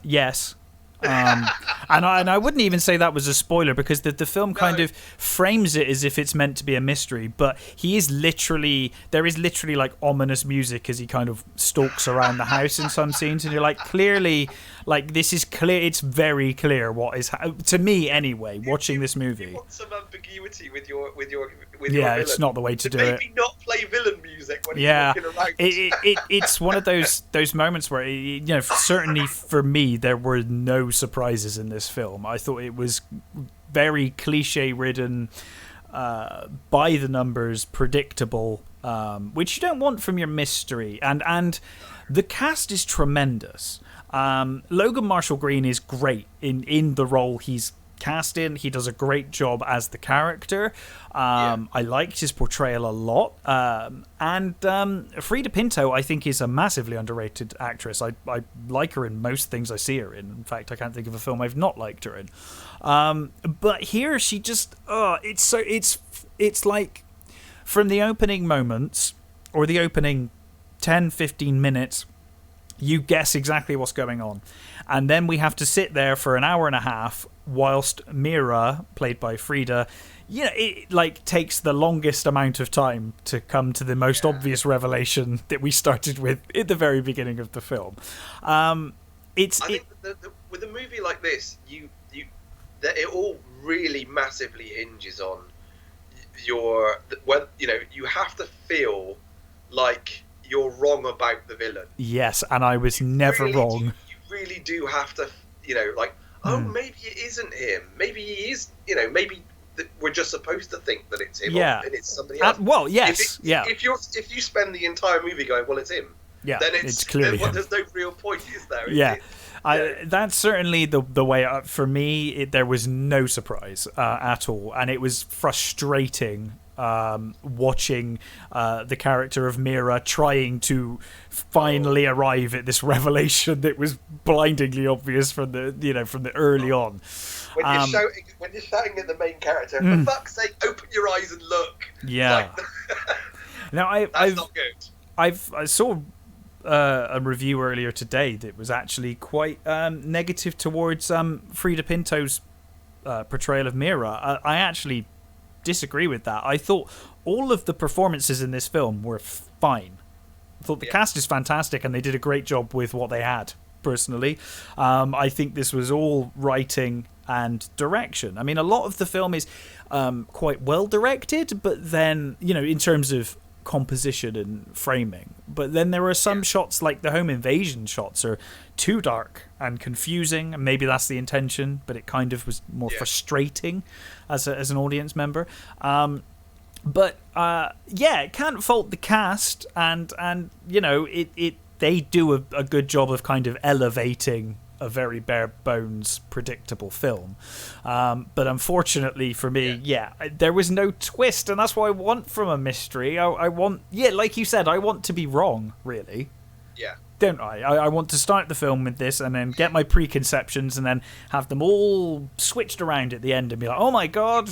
Yes. And I wouldn't even say that was a spoiler, because the film kind of frames it as if it's meant to be a mystery, but there is literally like ominous music as he kind of stalks around the house in some scenes, and you're like, clearly, like, this is clear. It's very clear what is to me anyway. Watching this movie, you want some ambiguity with your villain. It's not the way to do it. Maybe not play villain music when you're walking around. It's one of those moments where certainly for me there were no surprises in this film. I thought it was very cliche ridden, by the numbers, predictable, which you don't want from your mystery. And the cast is tremendous. Logan Marshall Green is great in the role he's cast in. He does a great job as the character. I liked his portrayal a lot. And Frida Pinto, I think, is a massively underrated actress. I like her in most things I see her in. In fact, I can't think of a film I've not liked her in. But here she just it's like from the opening moments, or the opening 10-15 minutes, you guess exactly what's going on. And then we have to sit there for an hour and a half whilst Mira, played by Frida, it like takes the longest amount of time to come to the most obvious revelation that we started with at the very beginning of the film. I think with a movie like this, it all really massively hinges on you have to feel like you're wrong about the villain. Yes, and I was never wrong. You really do have to, maybe it isn't him. Maybe he is, maybe we're just supposed to think that it's him, and it's somebody else. If you spend the entire movie going, well, it's him, then it's clearly him. There's no real point, is there? That's certainly the way. For me, there was no surprise at all, and it was frustrating watching the character of Mira trying to finally arrive at this revelation that was blindingly obvious from the early on. When you're shouting at the main character, for fuck's sake, open your eyes and look. Yeah. Now that's not good. I saw a review earlier today that was actually quite negative towards Frida Pinto's portrayal of Mira. I actually disagree with that. I thought all of the performances in this film were fine. I thought the cast is fantastic, and they did a great job with what they had. Personally, I think this was all writing and direction. I mean, a lot of the film is quite well directed, but then in terms of composition and framing. But then there are some shots, like the home invasion shots, are too dark and confusing. And maybe that's the intention, but it kind of was more frustrating as an audience member. But can't fault the cast, and they do a good job of kind of elevating a very bare bones predictable film. But unfortunately for me, there was no twist, and that's what I want from a mystery. I want, like you said, I want to be wrong, really. Yeah. Don't I? I want to start the film with this and then get my preconceptions and then have them all switched around at the end and be like, oh my god.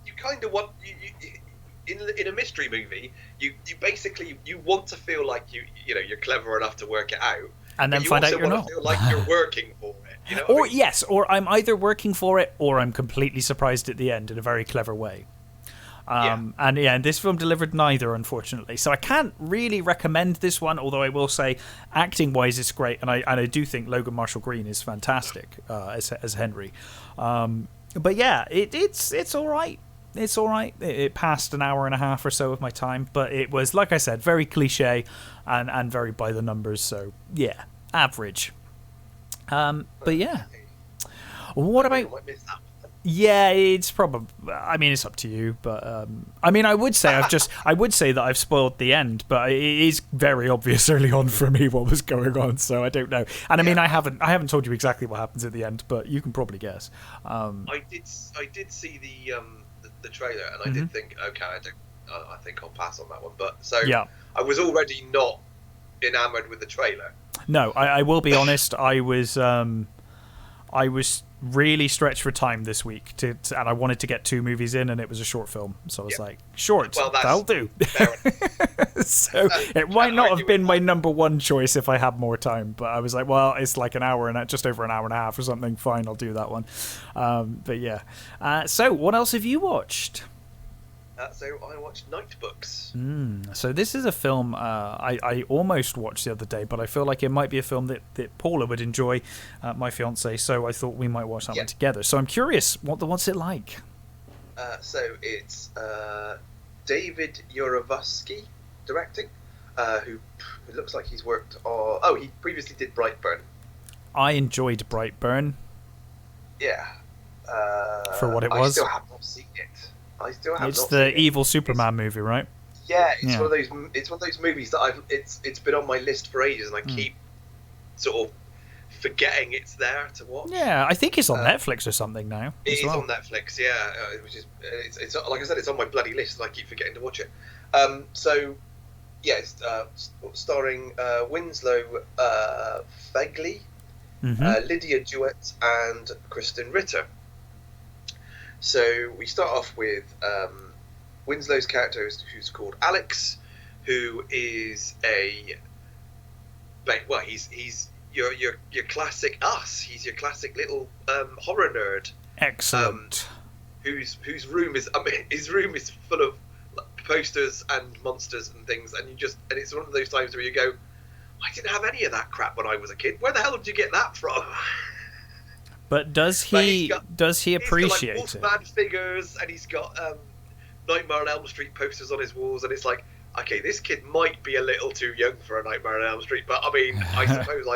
You kind of want... In a mystery movie, you basically want to feel like you're clever enough to work it out, and then find out you're not. Feel like you're working for it, or yes, or I'm either working for it or I'm completely surprised at the end in a very clever way. And this film delivered neither, unfortunately. So I can't really recommend this one, although I will say, acting-wise, it's great, and I do think Logan Marshall Green is fantastic as Henry. But yeah, it's all right. It's all right. It passed an hour and a half or so of my time, but it was, like I said, very cliche and very by the numbers. So yeah, average. But yeah, what about? Yeah, it's probably. I mean, it's up to you, but I mean, I would say that I've spoiled the end, but it is very obvious early on for me what was going on, so I don't know. And I mean, I haven't told you exactly what happens at the end, but you can probably guess. I did see the trailer, and I did think, okay, I think I'll pass on that one. But yeah, I was already not enamored with the trailer. No, I will be honest. I was really stretched for time this week, and I wanted to get 2 movies in, and it was a short film, so I was like, short, that'll do. So it might not have been my number one choice if I had more time, but I was like, well, it's like just over an hour and a half or something. Fine, I'll do that one. But yeah. So what else have you watched? So I watched Nightbooks. So this is a film I almost watched the other day, but I feel like it might be a film that Paula would enjoy, my fiance. So I thought we might watch that one together. So I'm curious, what's it like? So it's David Yarovsky directing, who it looks like he's worked on. Oh, he previously did Brightburn. I enjoyed Brightburn. Yeah. For what it was. I still have not seen it. It's the evil Superman movie, right? Yeah, it's one of those. It's one of those movies that It's been on my list for ages, and I keep sort of forgetting it's there to watch. Yeah, I think it's on Netflix or something now. It is on Netflix, yeah. Which is it's like I said, it's on my bloody list, and I keep forgetting to watch it. So yeah, it's starring Winslow Fegley, Lydia Jewett, and Kristen Ritter. So we start off with Winslow's character, who's called Alex, who is he's your classic us. He's your classic little horror nerd. Excellent. Whose room is his room is full of posters and monsters and things, and it's one of those times where you go, I didn't have any of that crap when I was a kid. Where the hell did you get that from? But does he appreciate it? He's got like Wolfman figures, and he's got Nightmare on Elm Street posters on his walls, and it's like, okay, this kid might be a little too young for a Nightmare on Elm Street, but I mean, I suppose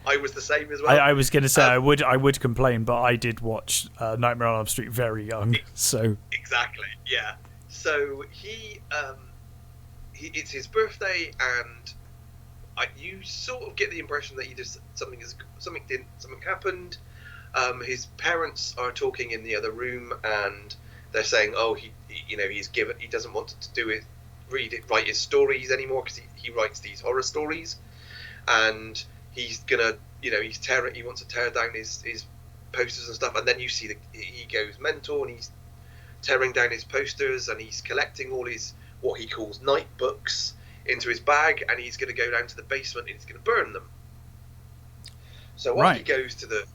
I was the same as well. I was going to say I would complain, but I did watch Nightmare on Elm Street very young, so exactly, yeah. So he it's his birthday, and you sort of get the impression that he just something happened. His parents are talking in the other room, and they're saying, "Oh, he doesn't want to write his stories anymore because he writes these horror stories, and he's gonna, he wants to tear down his posters and stuff." And then you see he goes mental, and he's tearing down his posters, and he's collecting all his what he calls Nightbooks into his bag, and he's going to go down to the basement and he's going to burn them. So off he goes to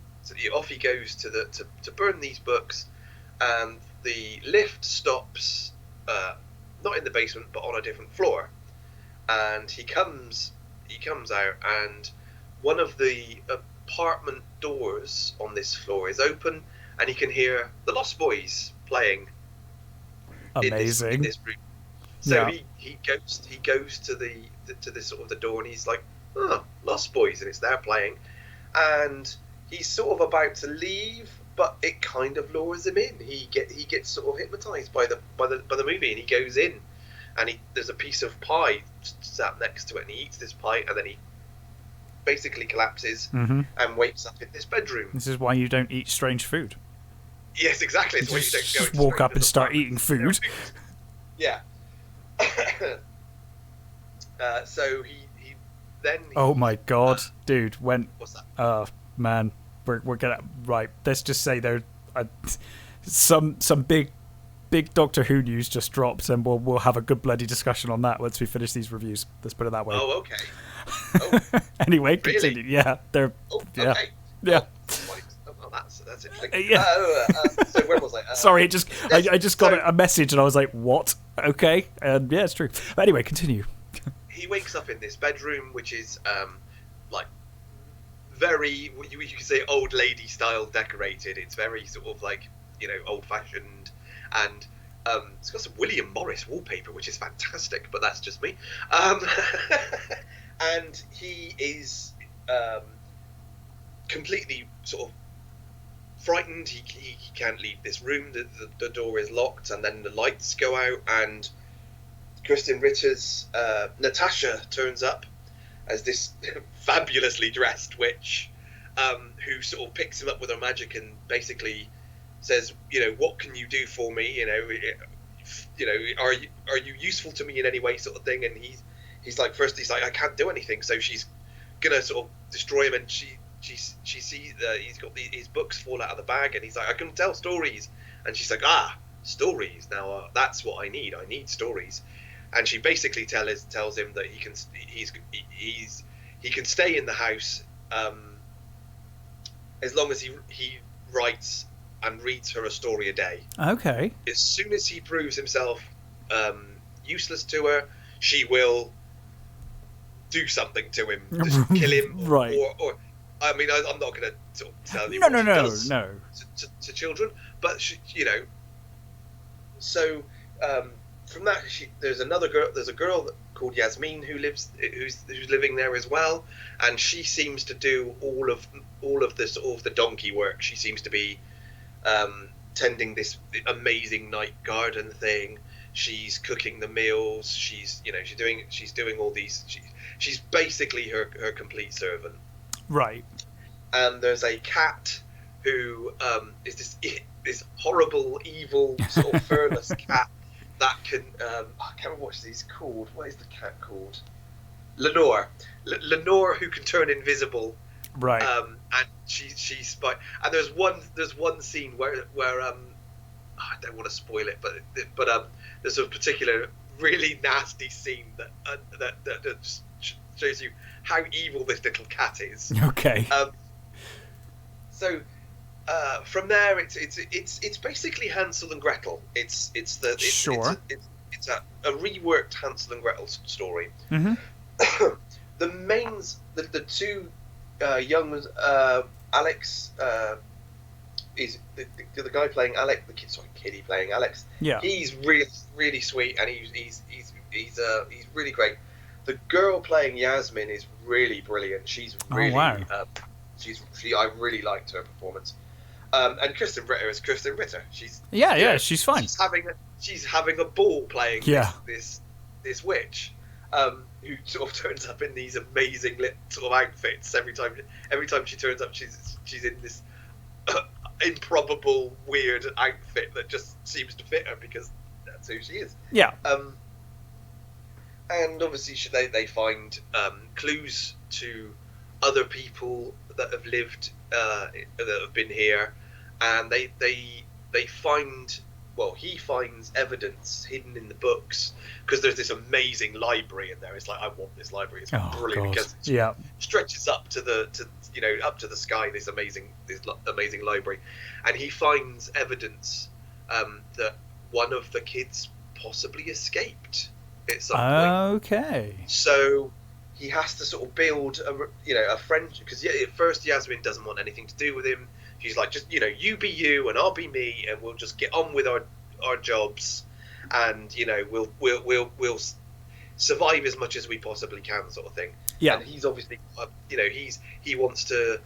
burn these books, and the lift stops not in the basement but on a different floor, and he comes out, and one of the apartment doors on this floor is open, and he can hear the Lost Boys playing. Amazing. In this room. So he goes to the sort of the door, and he's like, "Oh, Lost Boys," and it's there playing, and he's sort of about to leave, but it kind of lures him in. He gets sort of hypnotized by the movie, and he goes in, and there's a piece of pie sat next to it, and he eats this pie, and then he basically collapses and wakes up in this bedroom. This is why you don't eat strange food. Yes, exactly. It's why you don't just walk up and start eating food. Yeah. So he then. Oh my god, dude! What's that? Man, we're gonna right. Let's just say there, some big Doctor Who news just dropped, and we'll have a good bloody discussion on that once we finish these reviews. Let's put it that way. Oh, okay. Oh, anyway, really? continue. Yeah, they're. Oh, yeah. okay. Yeah. Well, That's interesting. Yeah. So where was I? Sorry, I just got a message and I was like, what? Okay. And yeah, it's true. But anyway, continue. He wakes up in this bedroom, which is like very, you could say, old lady style decorated. It's very sort of like, old fashioned, and it's got some William Morris wallpaper, which is fantastic, but that's just me. And he is completely sort of frightened. He can't leave this room. The door is locked, and then the lights go out, and Kristen Ritter's Natasha turns up as this fabulously dressed witch, who sort of picks him up with her magic and basically says, what can you do for me? Are you useful to me in any way, sort of thing? And he's like, I can't do anything. So she's gonna sort of destroy him, and she sees he's got his books fall out of the bag, and he's like, I can tell stories, and she's like, stories. Now that's what I need. I need stories. And she basically tells him that he can stay in the house as long as he writes and reads her a story a day. Okay. As soon as he proves himself useless to her, she will do something to him, just kill him, right? Or I mean, I'm not going to sort of tell you no, what she does no. To children, but So from that, there's another girl. There's a girl called Yasmin who's living there as well, and she seems to do all of the donkey work. She seems to be tending this amazing night garden thing. She's cooking the meals. She's doing all these. She's basically her complete servant. Right. And there's a cat who is this horrible, evil, sort of furless cat that can I can't remember what she's called. What is the cat called? Lenore. Lenore, who can turn invisible. Right. And she's and there's one scene where I don't want to spoil it, but there's a particular really nasty scene that shows you how evil this little cat is. Okay. So from there, it's basically Hansel and Gretel. It's a reworked Hansel and Gretel story. Mm-hmm. The two young Alex is the guy playing Alex, Kiddie playing Alex. Yeah, he's really really sweet, and he's really great. The girl playing Yasmin is really brilliant. She's really I really liked her performance. And Kristen Ritter is Kristen Ritter. She's she's fine. She's having a ball playing this witch, who sort of turns up in these amazing sort of outfits every time she turns up. She's in this improbable weird outfit that just seems to fit her because that's who she is. Yeah. And obviously they find clues to other people that have lived that have been here, and they find, well, he finds evidence hidden in the books, because there's this amazing library in there. It's like, I want this library. It's brilliant, because it stretches up to the sky. This amazing library, and he finds evidence that one of the kids possibly escaped at some point. Okay. So he has to sort of build a friendship, because at first Yasmin doesn't want anything to do with him. She's like, just you be you and I'll be me, and we'll just get on with our jobs, and we'll survive as much as we possibly can, sort of thing. Yeah. And he's obviously he wants to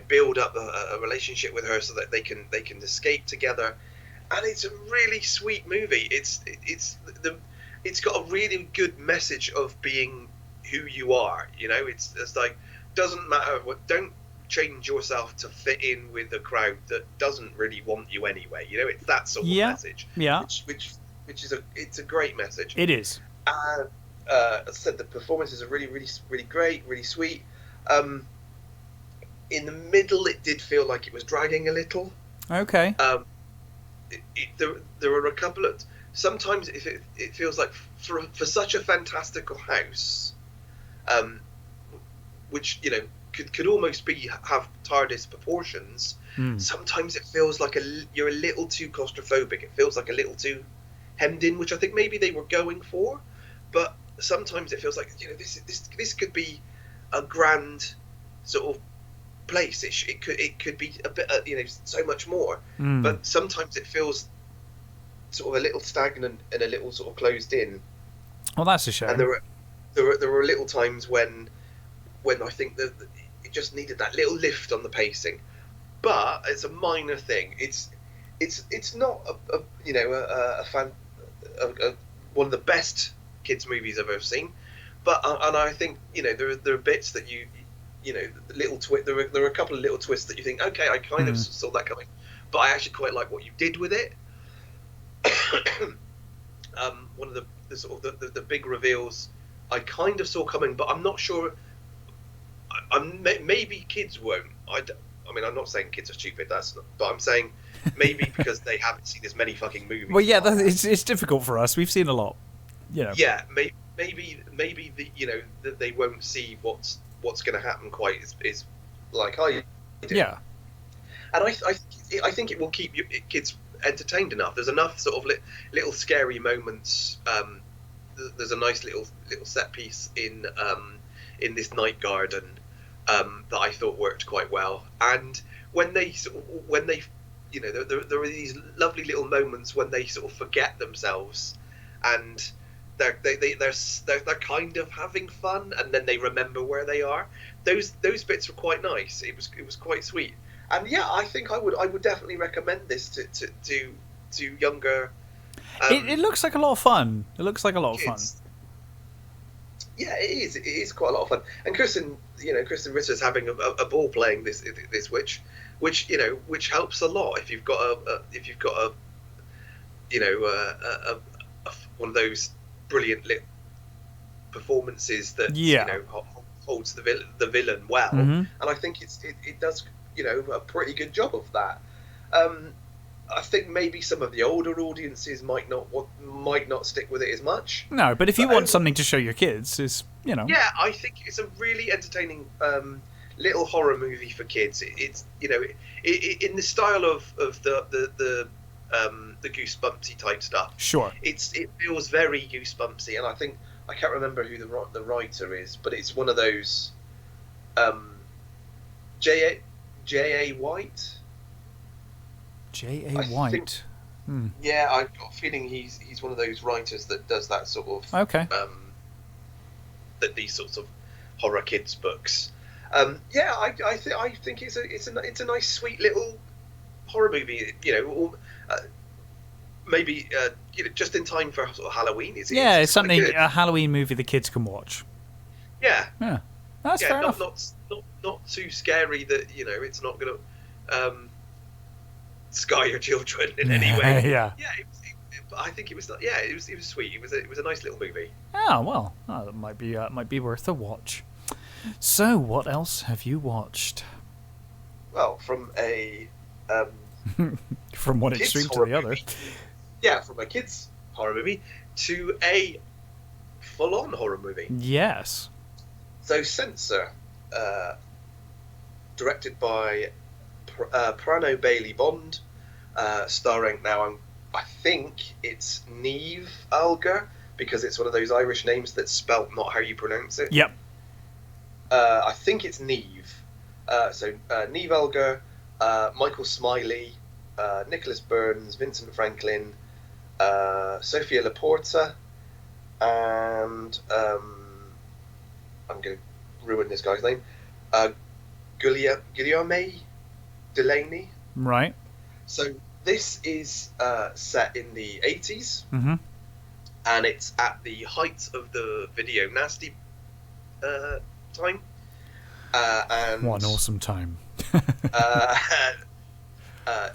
build up a relationship with her so that they can escape together, and it's a really sweet movie. It's got a really good message of being who you are. It's like, doesn't matter what, don't change yourself to fit in with a crowd that doesn't really want you anyway. It's that sort of message. Yeah. Which is it's a great message. It is. As I said, the performances are really, really, really great, really sweet. In the middle, it did feel like it was dragging a little. Okay. There were a couple of sometimes it feels like for such a fantastical house, which could almost have TARDIS proportions. Sometimes it feels like you're a little too claustrophobic. It feels like a little too hemmed in, which I think maybe they were going for. But sometimes it feels like, you know, this could be a grand sort of place. It could be a bit, you know, so much more. But sometimes it feels sort of a little stagnant and a little sort of closed in. Well, that's a shame. And there were little times when I think that it just needed that little lift on the pacing. But it's a minor thing. It's not one of the best kids movies I've ever seen. But and I think, you know, there are bits that you know, the little there are a couple of little twists that you think, okay, I kind of saw that coming, but I actually quite like what you did with it. One of the sort of the big reveals I kind of saw coming, but I'm not sure. Maybe kids won't. I mean, I'm not saying kids are stupid. But I'm saying maybe because they haven't seen as many fucking movies. Well, yeah, it's difficult for us. We've seen a lot. You know. Yeah, maybe you know, that they won't see what's going to happen quite as like I do. Yeah. And I think it will keep kids entertained enough. There's enough sort of little scary moments. There's a nice little set piece in this night garden that I thought worked quite well. And when they you know, there are these lovely little moments when they sort of forget themselves and they're kind of having fun, and then they remember where they are. Those bits were quite nice. It was quite sweet. And yeah, I think I would definitely recommend this to younger. It looks like a lot of fun. It looks like a lot of fun. Yeah, it is. It is quite a lot of fun. And Kristen Ritter's having a ball playing this which you know, which helps a lot if you've got a you know one of those brilliant lit performances that you know holds the villain well. And I think it does, you know, a pretty good job of that. I think maybe some of the older audiences might not stick with it as much. No, but if you want something to show your kids, is, you know. Yeah, I think it's a really entertaining little horror movie for kids. It's, you know, in the style of the Goosebumpsy type stuff. Sure. It feels very Goosebumpsy, and I think I can't remember who the writer is, but it's one of those J.A. White. J.A. White. Yeah, I've got a feeling he's one of those writers that does that sort of that these sorts of horror kids books. Yeah, I think it's a nice sweet little horror movie. You know, maybe you know, just in time for sort of Halloween. It's something a Halloween movie the kids can watch. Yeah, that's fair enough. Not too scary that, you know, it's not going to scar your children in any way. Yeah. I think it was. Yeah, it was sweet. It was a nice little movie. Oh well, that might be worth a watch. So, what else have you watched? Well, from a from one extreme to the other. Yeah, from a kids horror movie to a full-on horror movie. Yes. So, Censor, directed by Prano Bailey Bond, starring now, I think it's Neve Alger, because it's one of those Irish names that's spelt not how you pronounce it. Yep. I think it's Neve. So Neve Alger, Michael Smiley, Nicholas Burns, Vincent Franklin, Sophia Laporta, and I'm going to ruin this guy's name, Guillaume Delaney. Right. So this is set in the 80s, and it's at the height of the video nasty time. And what an awesome time.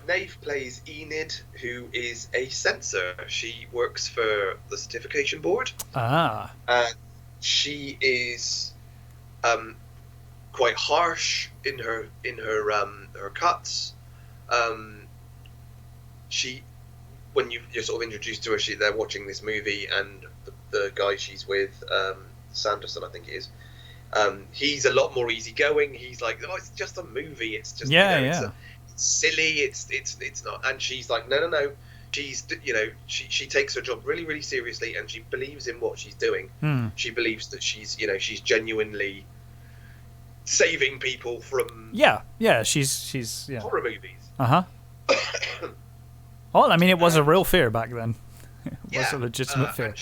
Nave plays Enid, who is a censor. She works for the certification board. And she is quite harsh in her cuts. When you're sort of introduced to her, they're watching this movie, and the guy she's with, Sanderson, I think it is, He's a lot more easygoing. He's like, oh, it's just a movie. It's just it's silly. It's not. And she's like, no. She's she takes her job really, really seriously, and she believes in what she's doing. She believes that she's genuinely saving people from she's horror movies. Well, I mean, it was a real fear back then. It was a legitimate fear.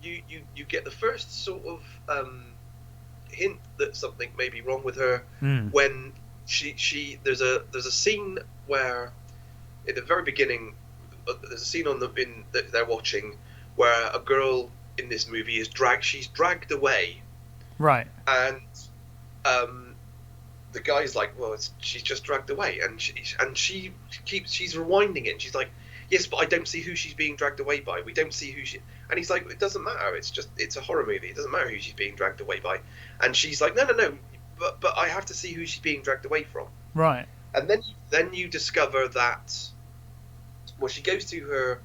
You get the first sort of hint that something may be wrong with her when there's a scene where at the very beginning there's a scene that they're watching where a girl in this movie she's dragged away, right? And the guy's like, well, she's just dragged away, and she's rewinding it, and she's like, yes, but I don't see who she's being dragged away by. We don't see who she. And he's like, it doesn't matter. It's a horror movie. It doesn't matter who she's being dragged away by. And she's like, no. But I have to see who she's being dragged away from. Right. And then you discover that. Well, she goes to her.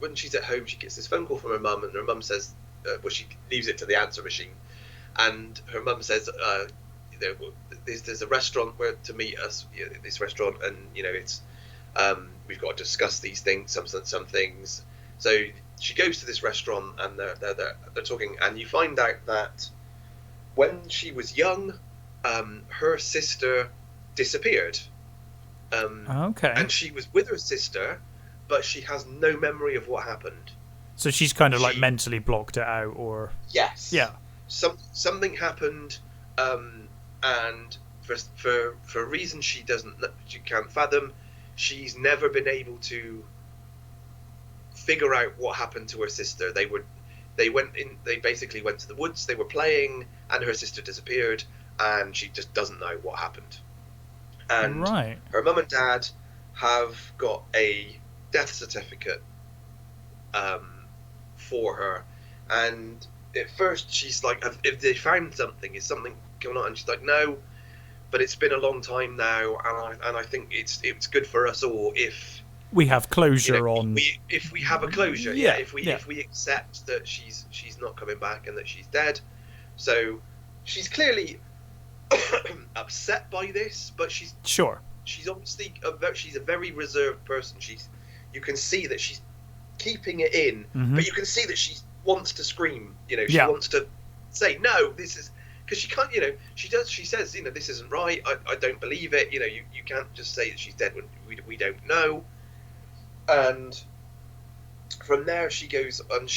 When she's at home, she gets this phone call from her mum, and her mum says, she leaves it to the answer machine, and her mum says, there's a restaurant where to meet us. This restaurant, and it's. We've got to discuss these things, some things. So she goes to this restaurant, and they're talking, and you find out that when she was young, her sister disappeared. Okay. And she was with her sister, but she has no memory of what happened. So she's kind of like mentally blocked it out, or yes, yeah. Something happened, and for reasons she can't fathom. She's never been able to figure out what happened to her sister. They basically went to the woods, they were playing, and her sister disappeared, and she just doesn't know what happened. And her mum and dad have got a death certificate for her, and at first she's like, if they found something, is something going on? And she's like, no. But it's been a long time now, and I think it's good for us all if we have closure on. If we have a closure, if we accept that she's not coming back and that she's dead. So she's clearly upset by this, but she's obviously she's a very reserved person. You can see that she's keeping it in, but you can see that she wants to scream. She wants to say no. This is. Because she can't, she says, this isn't right. I don't believe it. You can't just say that she's dead when we don't know. And from there she goes, and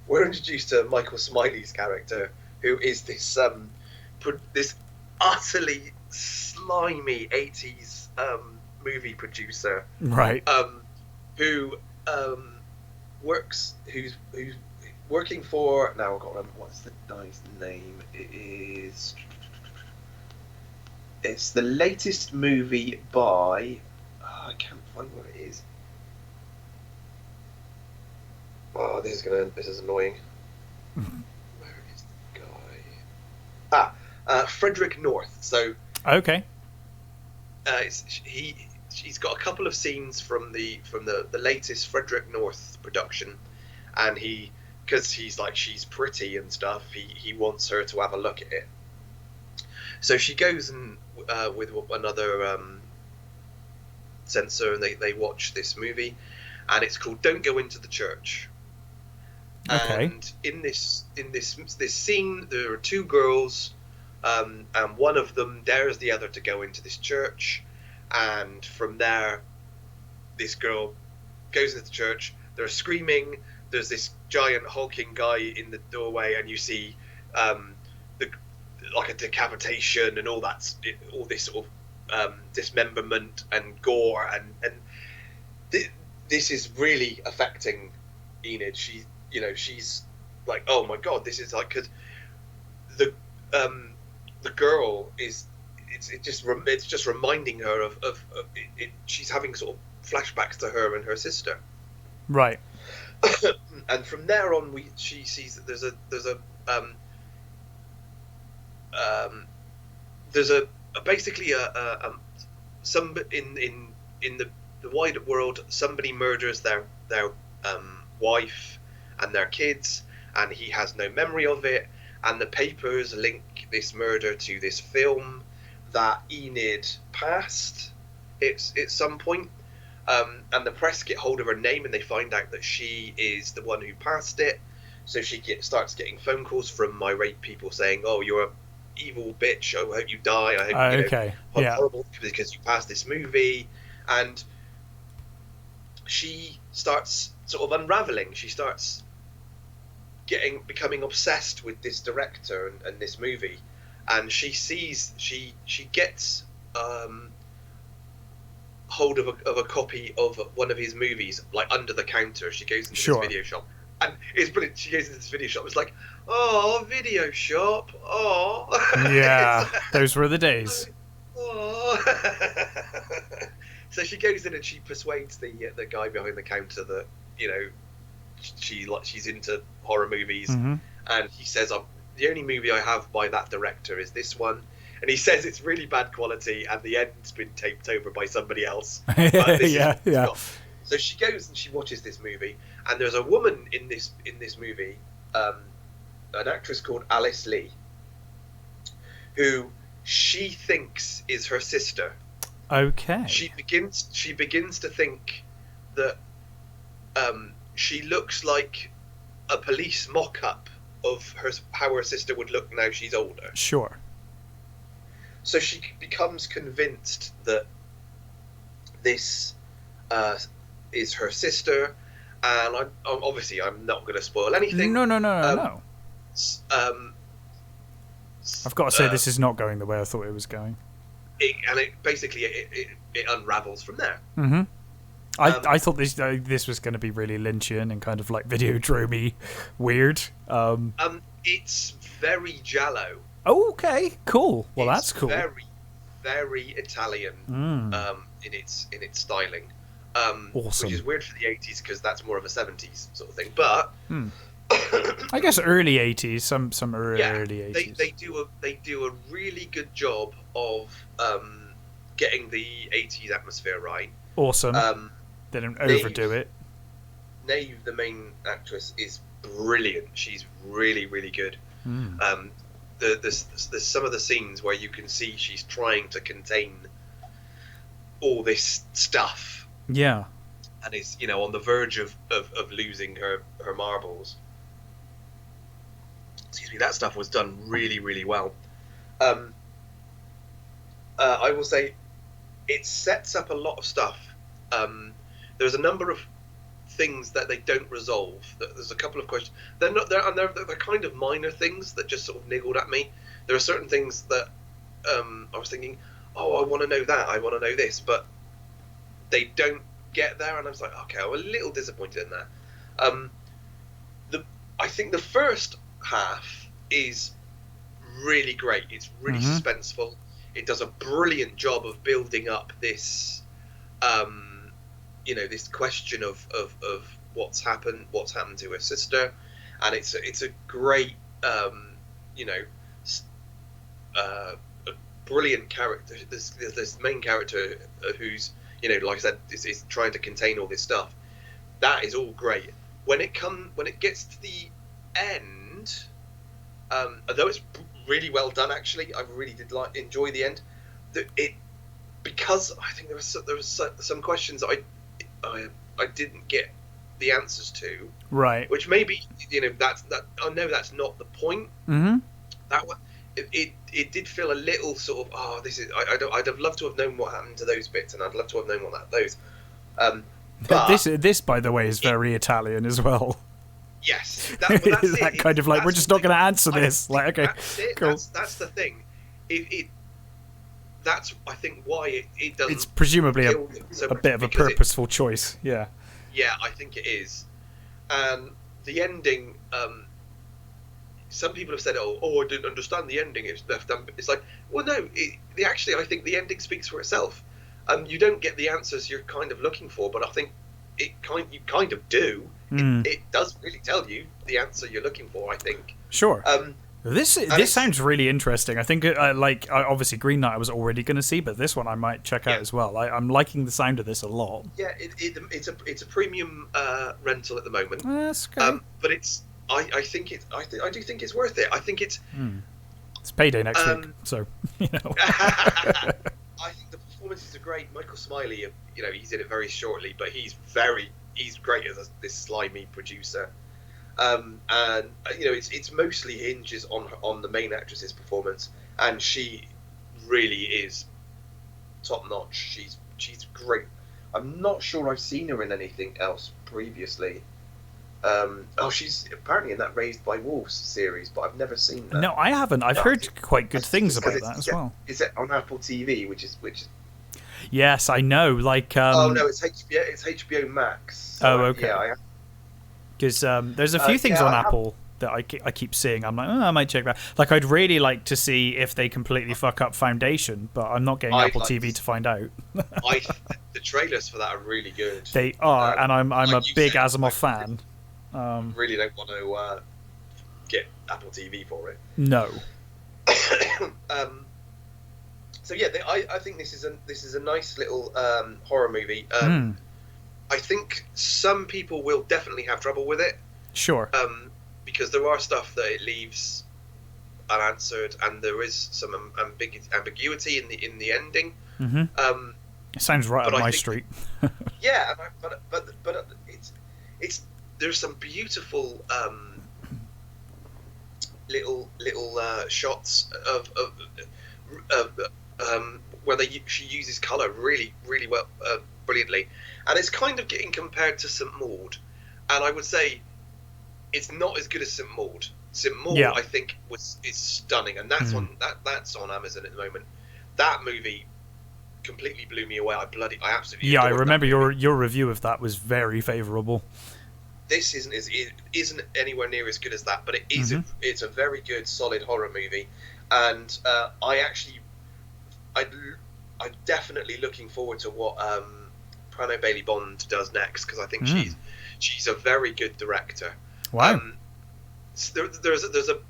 we're introduced to Michael Smiley's character, who is this utterly slimy 80s movie producer, right? Who's working for, now I've got to remember what's the guy's name. It's the latest movie by, I can't find what it is. Oh, this is annoying. Where is the guy? Frederick North. So okay. He's got a couple of scenes from the latest Frederick North production, and because he's like, she's pretty and stuff, he wants her to have a look at it. So she goes and with another censor, and they watch this movie, and it's called Don't Go Into the Church. Okay. And in this scene, there are two girls, and one of them dares the other to go into this church, and from there, this girl goes into the church. They're screaming. There's this giant hulking guy in the doorway, and you see like a decapitation and all this sort of dismemberment and gore, and this is really affecting Enid. She's like, oh my god, this is like, because the girl is it's just reminding her of it. She's having sort of flashbacks to her and her sister, right? And from there on, she sees that there's basically some in the wider world, somebody murders their wife and their kids, and he has no memory of it. And the papers link this murder to this film that Enid passed at some point. And the press get hold of her name, and they find out that she is the one who passed it. So she starts getting phone calls from irate people saying, "Oh, you're a evil bitch. I hope you die. I hope I'm horrible because you passed this movie." And she starts sort of unraveling. She starts becoming obsessed with this director and this movie, and she gets hold of a copy of one of his movies, like under the counter. She goes into this video shop, and it's brilliant. She goes into this video shop. It's like, oh, video shop. Oh, yeah, those were the days. Oh. So she goes in and she persuades the guy behind the counter that she's into horror movies, and he says, the only movie I have by that director is this one. And he says it's really bad quality, and the end's been taped over by somebody else. Yeah. So she goes and she watches this movie, and there's a woman in this movie, an actress called Alice Lee, who she thinks is her sister. Okay. She begins to think that she looks like a police mock-up of how her sister would look now she's older. Sure. So she becomes convinced that this is her sister, and I'm not going to spoil anything. No. I've got to say, this is not going the way I thought it was going. It unravels from there. Mm-hmm. I thought this was going to be really Lynchian and kind of like Videodrome-y weird. It's very giallo. Okay, cool. Well, that's cool. Very, very Italian in its styling. Awesome. Which is weird for the 80s because that's more of a 70s sort of thing. But I guess early 80s, some early 80s. They do a really good job of getting the 80s atmosphere right. Awesome. They don't overdo it. Nave, the main actress, is brilliant. She's really, really good. There's some of the scenes where you can see she's trying to contain all this stuff. Yeah. And is, on the verge of losing her marbles. Excuse me, that stuff was done really, really well. I will say it sets up a lot of stuff. There's a number of things that they don't resolve. There's a couple of questions. They're kind of minor things that just sort of niggled at me. There are certain things that I was thinking, oh, I want to know that, I want to know this, but they don't get there, and I was like, okay, I'm a little disappointed in that. I think the first half is really great. It's really suspenseful. It does a brilliant job of building up this this question of what's happened to her sister, and it's a great a brilliant character. This main character who's like I said is trying to contain all this stuff. That is all great. When it gets to the end, although it's really well done, actually, I really did enjoy the end. Because I think there was some questions I didn't get the answers to. Right. Which maybe that I know that's not the point. Mm-hmm. That one, it did feel a little sort of this is I'd have loved to have known what happened to those bits, and I'd love to have known those. But this by the way is very Italian as well. Yes, that kind of like we're just not going to answer this. Like, okay, cool. That's the thing. That's I think why it doesn't. It's presumably a bit of a purposeful choice. Yeah. Yeah, I think it is. And the ending. Some people have said, "Oh, I didn't understand the ending. It's left." It's like, well, no. Actually, I think the ending speaks for itself. You don't get the answers you're kind of looking for, but I think you kind of do. It does really tell you the answer you're looking for, I think. Sure. This sounds really interesting. I think obviously Green Knight I was already going to see, but this one I might check out as well. I'm liking the sound of this a lot. Yeah, it's a premium rental at the moment. That's good. But it's I think it. I do think it's worth it. I think it's. It's payday next week, so you know. I think the performances are great. Michael Smiley, you know, he's in it very shortly, but he's great as this slimy producer. And you know, it's mostly hinges on the main actress's performance, and she really is top notch. She's great. I'm not sure I've seen her in anything else previously. She's apparently in that Raised by Wolves series, but I've never seen that. No, I haven't. I've heard quite good things about that as well. Is it on Apple TV, which is? Yes, I know. Like. Oh no, it's HBO. It's HBO Max. So, okay. Yeah, because there's a few things on Apple that I keep seeing. I'm like, I might check that. Like, I'd really like to see if they completely fuck up Foundation, but I'm not getting Apple TV to find out. The trailers for that are really good. They are, and I'm a big Asimov fan. Really don't want to get Apple TV for it. No. So yeah, I think this is a nice little horror movie. I think some people will definitely have trouble with it. Sure. Because there are stuff that it leaves unanswered, and there is some ambiguity in the ending. Mm-hmm. It sounds right up my street. Yeah, but it's there's some beautiful little shots of where she uses color really well, brilliantly, and it's kind of getting compared to St. Maud, and I would say it's not as good as St. Maud. St. Maud, I think, is stunning, and that's that's on Amazon at the moment. That movie completely blew me away. I absolutely I remember your review of that was very favourable. This isn't anywhere near as good as that, but it is. It's a very good, solid horror movie, and I'm definitely looking forward to what Prano Bailey Bond does next, because I think she's a very good director. Wow. So there's a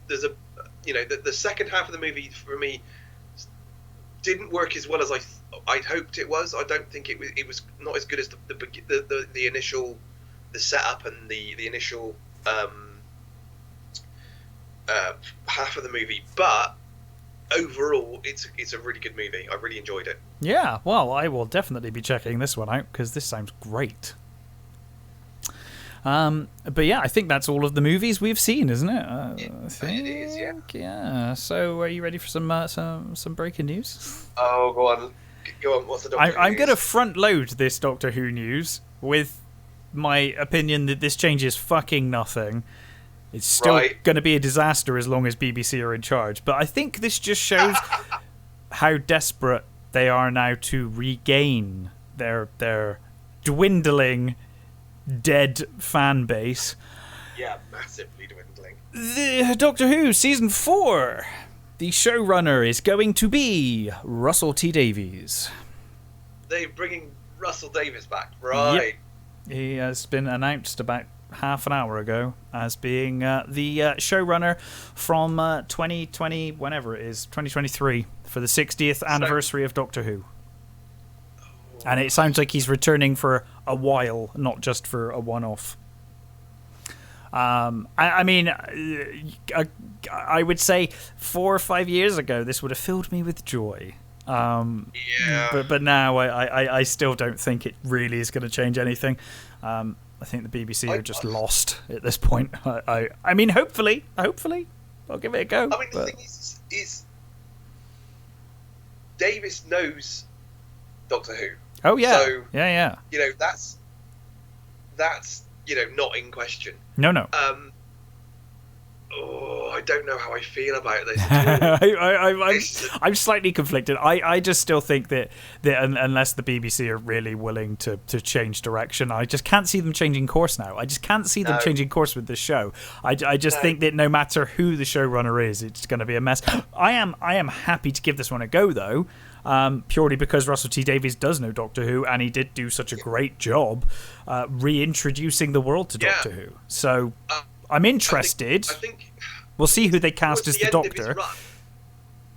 you know, the second half of the movie for me didn't work as well as I'd hoped it was. I don't think it was not as good as the initial setup and the initial half of the movie, but overall it's a really good movie. I really enjoyed it. Yeah, well, I will definitely be checking this one out because this sounds great. But yeah, I think that's all of the movies we've seen, isn't it? It is, yeah. Yeah. So, are you ready for some breaking news? Oh, go on. What's the Doctor Who I'm going to front load this Doctor Who news with my opinion that this changes fucking nothing. It's still going to be a disaster as long as BBC are in charge. But I think this just shows how desperate they are now to regain their dwindling dead fan base. Yeah, massively dwindling. The Doctor Who Season 4. The showrunner is going to be Russell T Davies. They're bringing Russell Davies back, right? Yep. He has been announced about half an hour ago as being the showrunner from 2020, whenever it is, 2023, for the 60th anniversary of Doctor Who. And it sounds like he's returning for a while, not just for a one-off. I mean, I would say 4 or 5 years ago, this would have filled me with joy. Yeah. But now I still don't think it really is going to change anything. I think the BBC are just lost at this point. I mean, hopefully, I'll give it a go. I mean, the thing is Davis knows Doctor Who. Oh yeah. So, yeah. You know, that's you know, not in question. No. I don't know how I feel about this at all. I'm slightly conflicted. I just still think that unless the BBC are really willing to change direction, I just can't see them changing course now. I just can't see them changing course with this show. I just think that no matter who the showrunner is, it's going to be a mess. I am happy to give this one a go, though. Purely because Russell T Davies does know Doctor Who, and he did do such a great job reintroducing the world to Doctor Who. So I'm interested. I think we'll see who they cast as the Doctor.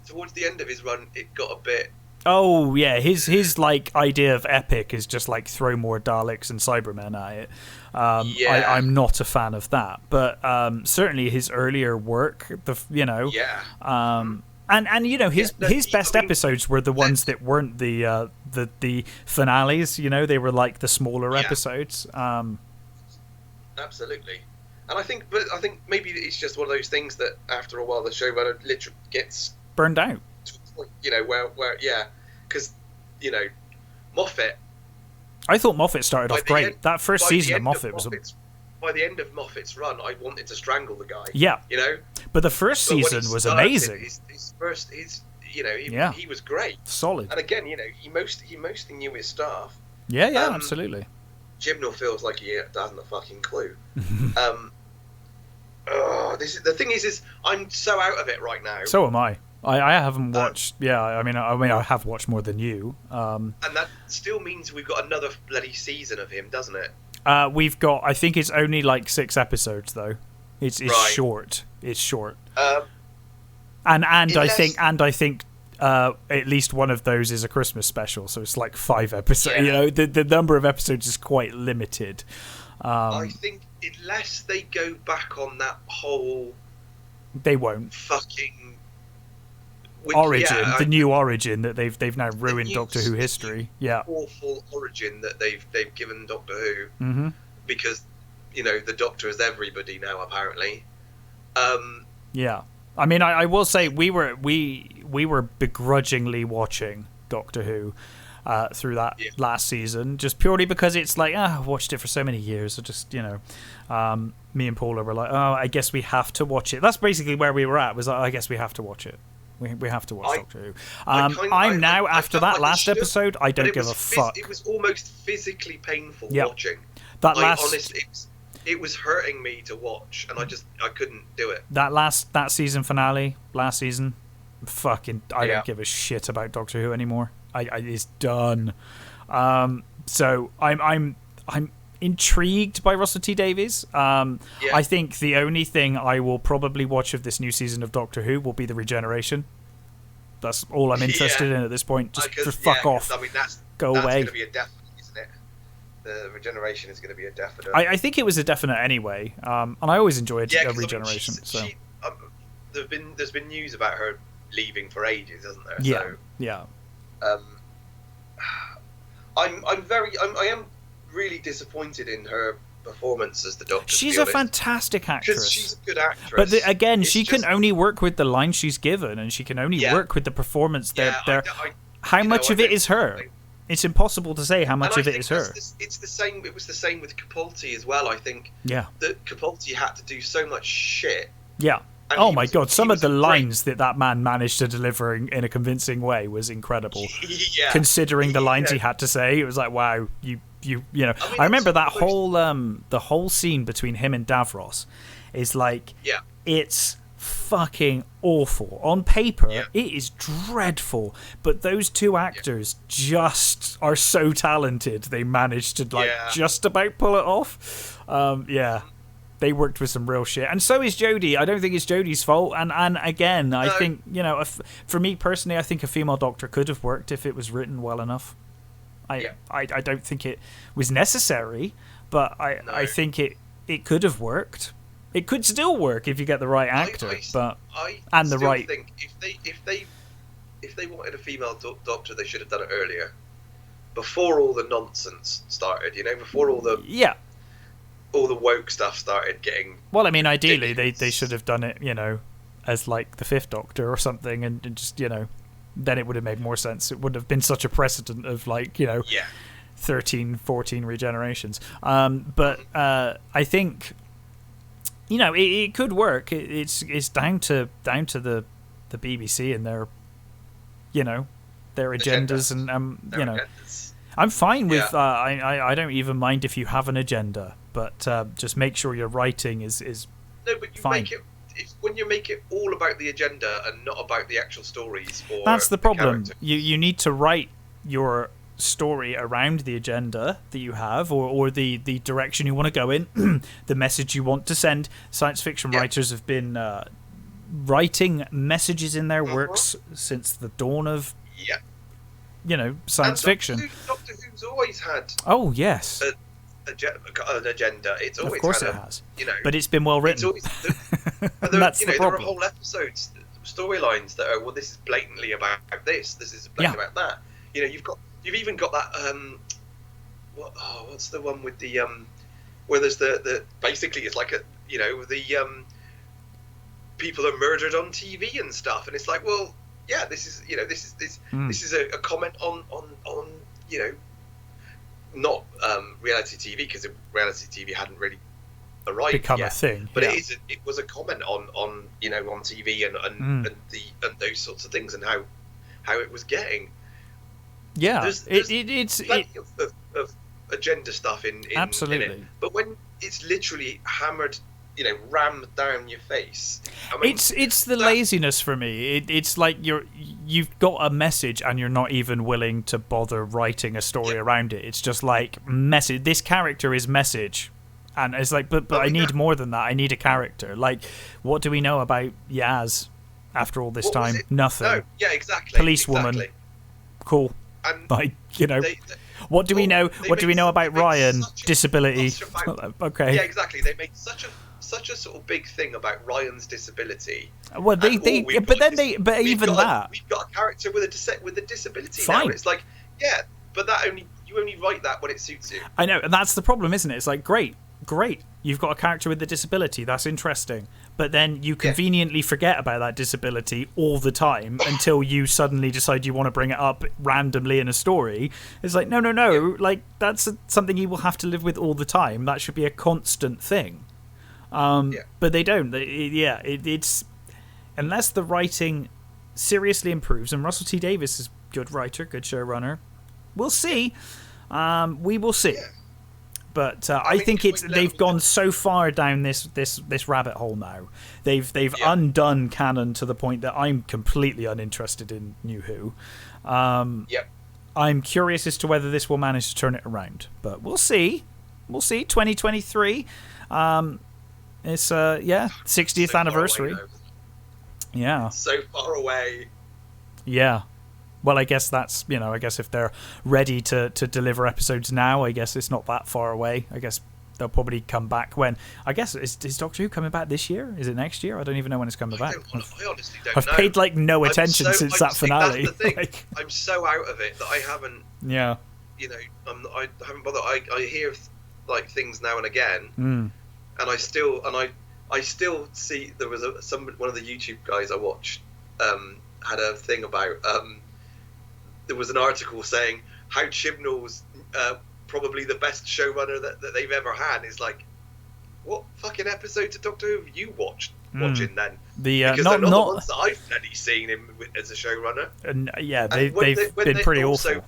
Towards the end of his run, it got a bit Oh yeah, his like idea of epic is just like throw more Daleks and Cybermen at it. I'm not a fan of that, but certainly his earlier work, and you know his best episodes were the ones that weren't the finales. You know, they were like the smaller episodes. Absolutely, and I think maybe it's just one of those things that after a while the showrunner literally gets burned out. You know, where because you know Moffat. I thought Moffat started off great. That first season of Moffat was. By the end of Moffat's run, I wanted to strangle the guy. Yeah, you know. But the first season was amazing. He was great, solid. And again, you know, he mostly knew his stuff. Yeah, absolutely. Chibnall feels like he hasn't a fucking clue. The thing is I'm so out of it right now. So am I. I haven't watched. I mean, I have watched more than you. And that still means we've got another bloody season of him, doesn't it? We've got. I think it's only like 6 episodes though. It's right. Short. It's short. And I think at least one of those is a Christmas special, so it's like 5 episodes. Yeah. You know, the number of episodes is quite limited. I think unless they go back on that whole, they won't fucking origin, the new origin that they've now ruined Doctor Who history. Yeah, awful origin that they've given Doctor Who, because you know the Doctor is everybody now apparently. Yeah, I mean, I will say we were begrudgingly watching Doctor Who through that last season, just purely because it's like I've watched it for so many years. So just me and Paula were like, oh, I guess we have to watch it. That's basically where we were at. Was like, I guess we have to watch it. We have to watch Doctor Who. After that last episode, I don't give a fuck. It was almost physically painful watching. Honestly, it was hurting me to watch, and I couldn't do it. That season finale last season, I don't give a shit about Doctor Who anymore. It's done. So I'm intrigued by Russell T Davies. I think the only thing I will probably watch of this new season of Doctor Who will be the regeneration. That's all I'm interested in at this point. Just fuck off. I mean, go away. That's going to be a definite, isn't it? The regeneration is going to be a definite. I think it was a definite anyway. And I always enjoyed regeneration. There's been news about her leaving for ages, hasn't there? Yeah. So, yeah. I am really disappointed in her performance as the Doctor. She's a fantastic actress. Because she's a good actress. But again, she can only work with the lines she's given, and she can only work with the performance. How much of it is her? It's impossible to say how much of it is her. It's the same. It was the same with Capaldi as well. I think. Yeah. That Capaldi had to do so much shit. Yeah. Oh my god! Some of the lines that man managed to deliver in a convincing way was incredible. Yeah. Considering the lines he had to say, it was like, wow, you know. I mean, I remember that the whole scene between him and Davros is like, it's fucking awful. On paper, it is dreadful, but those two actors just are so talented. They managed to just about pull it off. They worked with some real shit, and so is Jodie. I don't think it's Jodie's fault. And again, I think for me personally, I think a female Doctor could have worked if it was written well enough. I don't think it was necessary, but I think it could have worked. It could still work if you get the right actor, I think if they wanted a female Doctor, they should have done it earlier, before all the nonsense started. You know, before all the all the woke stuff started getting. Well, I mean, ideally they should have done it, you know, as like the 5th Doctor or something, and just, you know, then it would have made more sense. It wouldn't have been such a precedent of, like, you know, 13, 14 regenerations. But I think, you know, it could work. It's down to the BBC and their, you know, their agendas and you know. Agendas. I'm fine with I don't even mind if you have an agenda, but just make sure your writing is no, but you fine. When you make it all about the agenda and not about the actual stories. That's the problem. You need to write your story around the agenda that you have, or the direction you want to go in, the message you want to send. Science fiction writers have been writing messages in their works since the dawn of science fiction. Doctor Who's always had. Oh yes. An agenda. It's always of course had it has. But it's been well written. That's the problem. There are whole episodes, storylines that are this is blatantly about this. This is blatantly about that. You've even got that. What's the one with the where there's the basically it's like the people are murdered on TV and stuff, and it's like, well, yeah, this is a comment on not reality TV, because reality TV hadn't really arrived become yet, a thing, but it was a comment on on TV and those sorts of things and how it was getting. Yeah, there's plenty of agenda stuff in absolutely. In it. But when it's literally hammered, rammed down your face, I mean, it's the laziness for me. It's like you've got a message and you're not even willing to bother writing a story around it. It's just like message. This character is message, and it's like, but I need more than that. I need a character. Like, what do we know about Yaz after all this time? Nothing. No, yeah, exactly. Policewoman, cool. And what do we know? What do we know about Ryan? Disability. Okay. Yeah, exactly. They made such a sort of big thing about Ryan's disability. Well, but even that, we've got a character with a disability. Fine. Now. It's like, yeah, but you only write that when it suits you. I know, and that's the problem, isn't it? It's like, great, you've got a character with a disability. That's interesting. But then you conveniently forget about that disability all the time until you suddenly decide you want to bring it up randomly in a story. It's like, no. Like, that's something you will have to live with all the time. That should be a constant thing. But they don't. It's unless the writing seriously improves, and Russell T Davies is a good writer, good showrunner. We'll see. We will see. Yeah. But I think they've gone so far down this rabbit hole now. They've undone canon to the point that I'm completely uninterested in New Who. I'm curious as to whether this will manage to turn it around, but we'll see. 2023. It's 60th anniversary. Yeah. So far away. Yeah. Well, I guess that's, I guess if they're ready to deliver episodes now, I guess it's not that far away. I guess they'll probably come back when, I guess, is Doctor Who coming back this year? Is it next year? I don't even know when it's coming back. I honestly don't know. I've paid no attention since that finale. That's the thing. I'm so out of it that I haven't. Yeah. I haven't bothered. I hear things now and again, and I still see there was one of the YouTube guys I watched had a thing about. There was an article saying how Chibnall's probably the best showrunner that they've ever had. It's like, what fucking episodes of Doctor Who have you watching then? Because they're not the ones that I've bloody seen him as a showrunner. They've been pretty awful.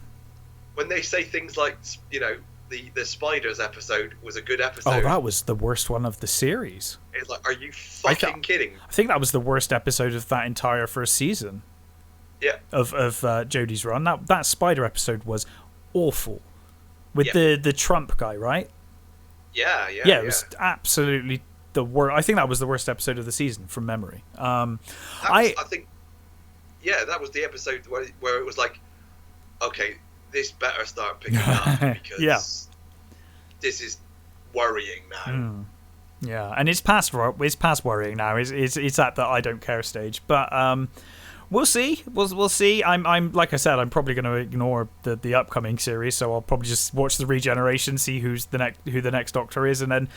When they say things like, the Spiders episode was a good episode. Oh, that was the worst one of the series. It's like, are you fucking kidding? I think that was the worst episode of that entire first season. Yeah. Of Jodie's run. That Spider episode was awful. With the Trump guy, right? Yeah. It was absolutely the worst. I think that was the worst episode of the season from memory. I think that was the episode where it was like, okay, this better start picking up because this is worrying now. Yeah, and it's past worrying now. It's at the I don't care stage, but we'll see. We'll see. I'm like I said, I'm probably going to ignore the upcoming series, so I'll probably just watch the Regeneration, see who the next Doctor is, and then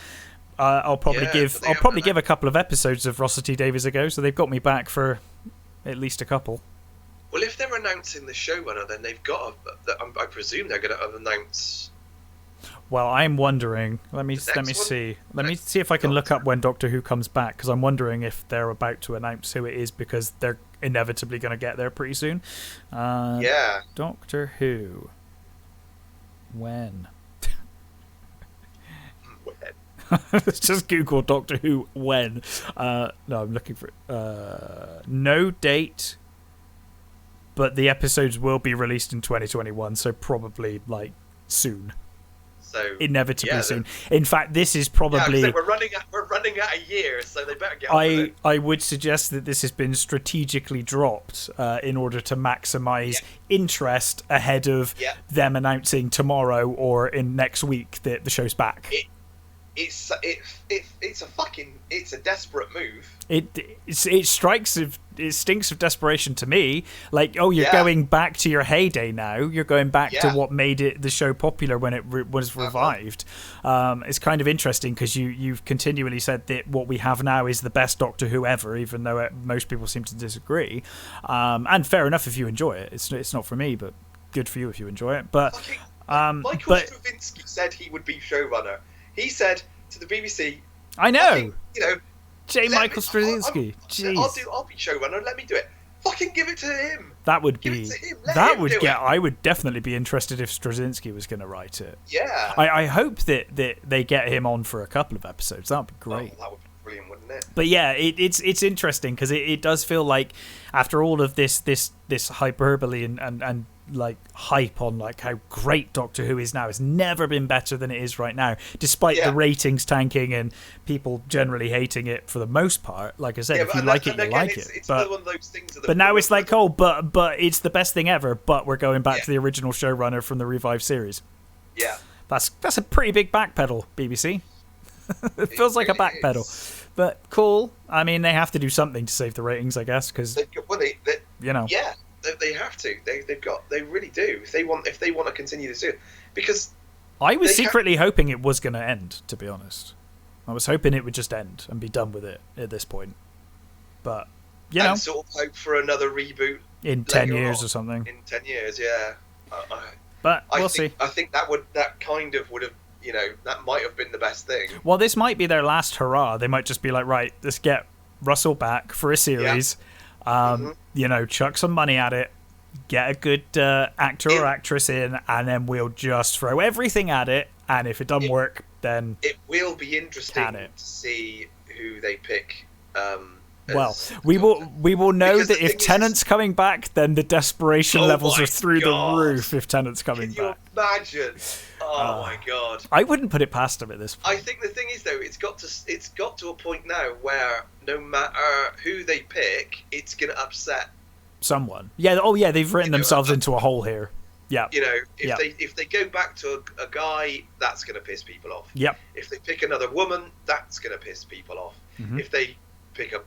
I'll probably give a couple of episodes of Russell T Davies a go. So they've got me back for at least a couple. Well, if they're announcing the showrunner, then they've got. I presume they're going to announce. Well, I'm wondering. Let me see. Let me see if I can look up when Doctor Who comes back, because I'm wondering if they're about to announce who it is, because they're inevitably going to get there pretty soon. Doctor Who. When? Let's just Google Doctor Who when. No, I'm looking for no date, but the episodes will be released in 2021, so probably soon. inevitably soon. In fact, this is probably we're running out a year, so they better get on with it. I would suggest that this has been strategically dropped in order to maximize interest ahead of them announcing tomorrow or in next week that the show's back. It's a desperate move. It stinks of desperation to me. Like, you're going back to your heyday now. You're going back to what made the show popular when it was revived. It's kind of interesting because you've continually said that what we have now is the best Doctor Who ever, even though most people seem to disagree. And fair enough if you enjoy it. It's not for me, but good for you if you enjoy it. But Michael Straczynski said he would be showrunner. He said to the BBC, I know. J. Michael Straczynski. I'll be showrunner. Let me do it. Fucking give it to him. That would be. I would definitely be interested if Straczynski was going to write it. Yeah. I hope that they get him on for a couple of episodes. That would be great. Oh, that would be brilliant, wouldn't it? But yeah, it's interesting because it does feel like after all of this hyperbole and like hype on like how great Doctor Who is now, it's never been better than it is right now, despite the ratings tanking and people generally hating it for the most part. Like I said, if you like it, you like it. It's one of those things but now it's like, but it's the best thing ever, but we're going back to the original showrunner from the revived series. Yeah. That's a pretty big backpedal, BBC. It feels like a backpedal. But cool. I mean, they have to do something to save the ratings, I guess, because Yeah, they have to. They really do. If they want to continue this, because I was secretly hoping it was going to end. To be honest, I was hoping it would just end and be done with it at this point. But and sort of hope for another reboot in 10 years or something. In 10 years, yeah. But we'll see. I think that would have. That might have been the best thing. Well, this might be their last hurrah. They might just be like, right, let's get Russell back for a series. Chuck some money at it, get a good actor or actress in, and then we'll just throw everything at it. And if it doesn't work, then it will be interesting to see who they pick. We will know that if Tennant's coming back, then the desperation levels are through the roof. If Tennant's coming back, can you imagine? Oh my god! I wouldn't put it past him at this point. I think the thing is though, it's got to a point now where no matter who they pick, it's going to upset someone. Yeah. Oh yeah, they've written themselves into a hole here. Yeah. If they go back to a guy, that's going to piss people off. Yep. If they pick another woman, that's going to piss people off. Mm-hmm. If they pick a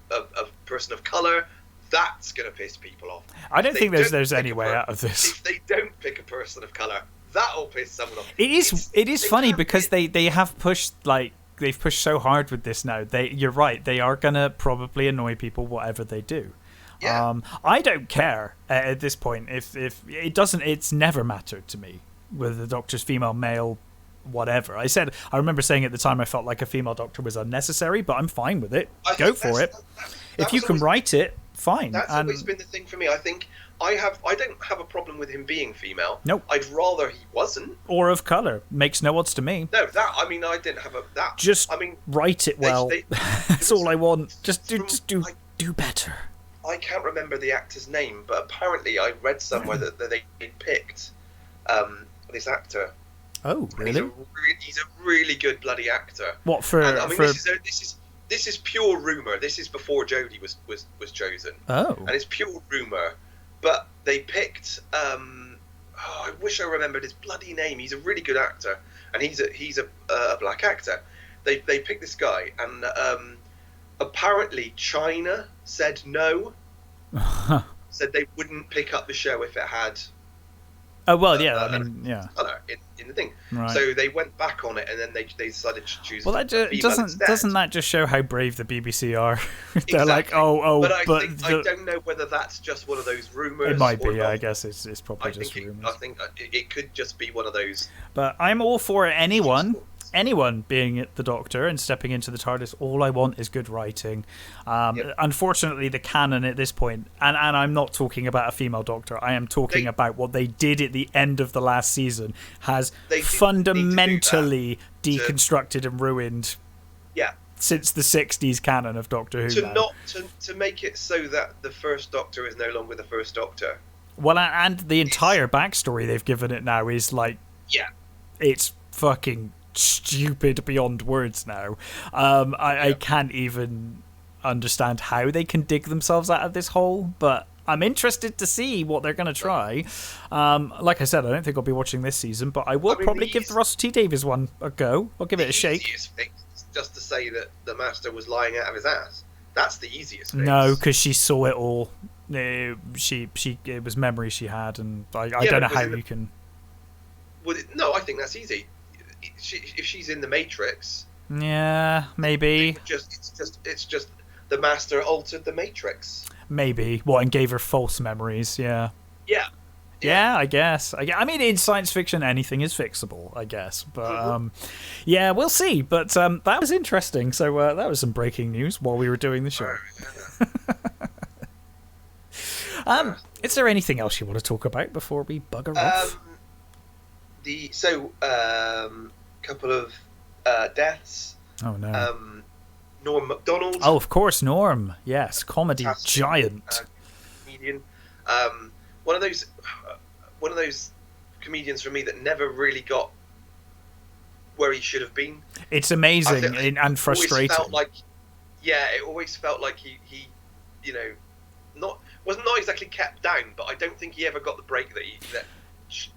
person of colour, that's going to piss people off. I don't think there's any way out of this. If they don't pick a person of colour, that'll piss someone off. It is funny because they have pushed they've pushed so hard with this now. You're right, they are going to probably annoy people whatever they do. Yeah. I don't care at this point if it doesn't. It's never mattered to me whether the Doctor's female, male, whatever. I remember saying at the time I felt like a female Doctor was unnecessary, but I'm fine with it. Go for it. If you can write it, fine. That's always been the thing for me. I think I don't have a problem with him being female. Nope. I'd rather he wasn't. Or of colour. I didn't have that. Just write it well. That's all I want. Just do better. I can't remember the actor's name, but apparently I read somewhere that they picked this actor. Oh, really? He's a really good bloody actor. What for? This is pure rumor. This is before Jodie was chosen. Oh, and it's pure rumor. But they picked. I wish I remembered his bloody name. He's a really good actor, and he's a black actor. They picked this guy, and apparently China said no. Said they wouldn't pick up the show if it had. Oh well, yeah. Colour in the thing. Right. So they went back on it, and then they decided to choose. Well, that doesn't that just show how brave the BBC are? They're exactly. Like, I don't know whether that's just one of those rumours. It might be. I guess it's probably just rumours. I think it could just be one of those. But I'm all for anyone being the Doctor and stepping into the TARDIS. All I want is good writing. Unfortunately, the canon at this point, and I'm not talking about a female Doctor, I am talking about what they did at the end of the last season has fundamentally deconstructed and ruined since the 60s canon of Doctor Who. To make it so that the first Doctor is no longer the first Doctor. Well, and the entire backstory they've given it now is like... Yeah. It's fucking stupid beyond words now. I can't even understand how they can dig themselves out of this hole, but I'm interested to see what they're going to try. Like I said, I don't think I'll be watching this season, but I will probably give the Russell T Davies one a go. I'll give it a shake. The easiest fix is just to say that the Master was lying out of his ass. That's the easiest fix. No, because she saw it all. It was memory she had, and I don't know how you can. Well, no, I think that's easy. If she's in the Matrix. Yeah, maybe. It's just the Master altered the Matrix. Maybe. What, and gave her false memories? Yeah. Yeah, I guess. I mean, in science fiction, anything is fixable, I guess. But, yeah, we'll see. But that was interesting. So that was some breaking news while we were doing the show. Is there anything else you want to talk about before we bugger off? Couple of deaths. Oh, no. Norm Macdonald. Oh, of course, Norm. Yes, comedy giant. Comedian. One of those comedians for me that never really got where he should have been. It's amazing and frustrating. It always felt like he was not exactly kept down, but I don't think he ever got the break that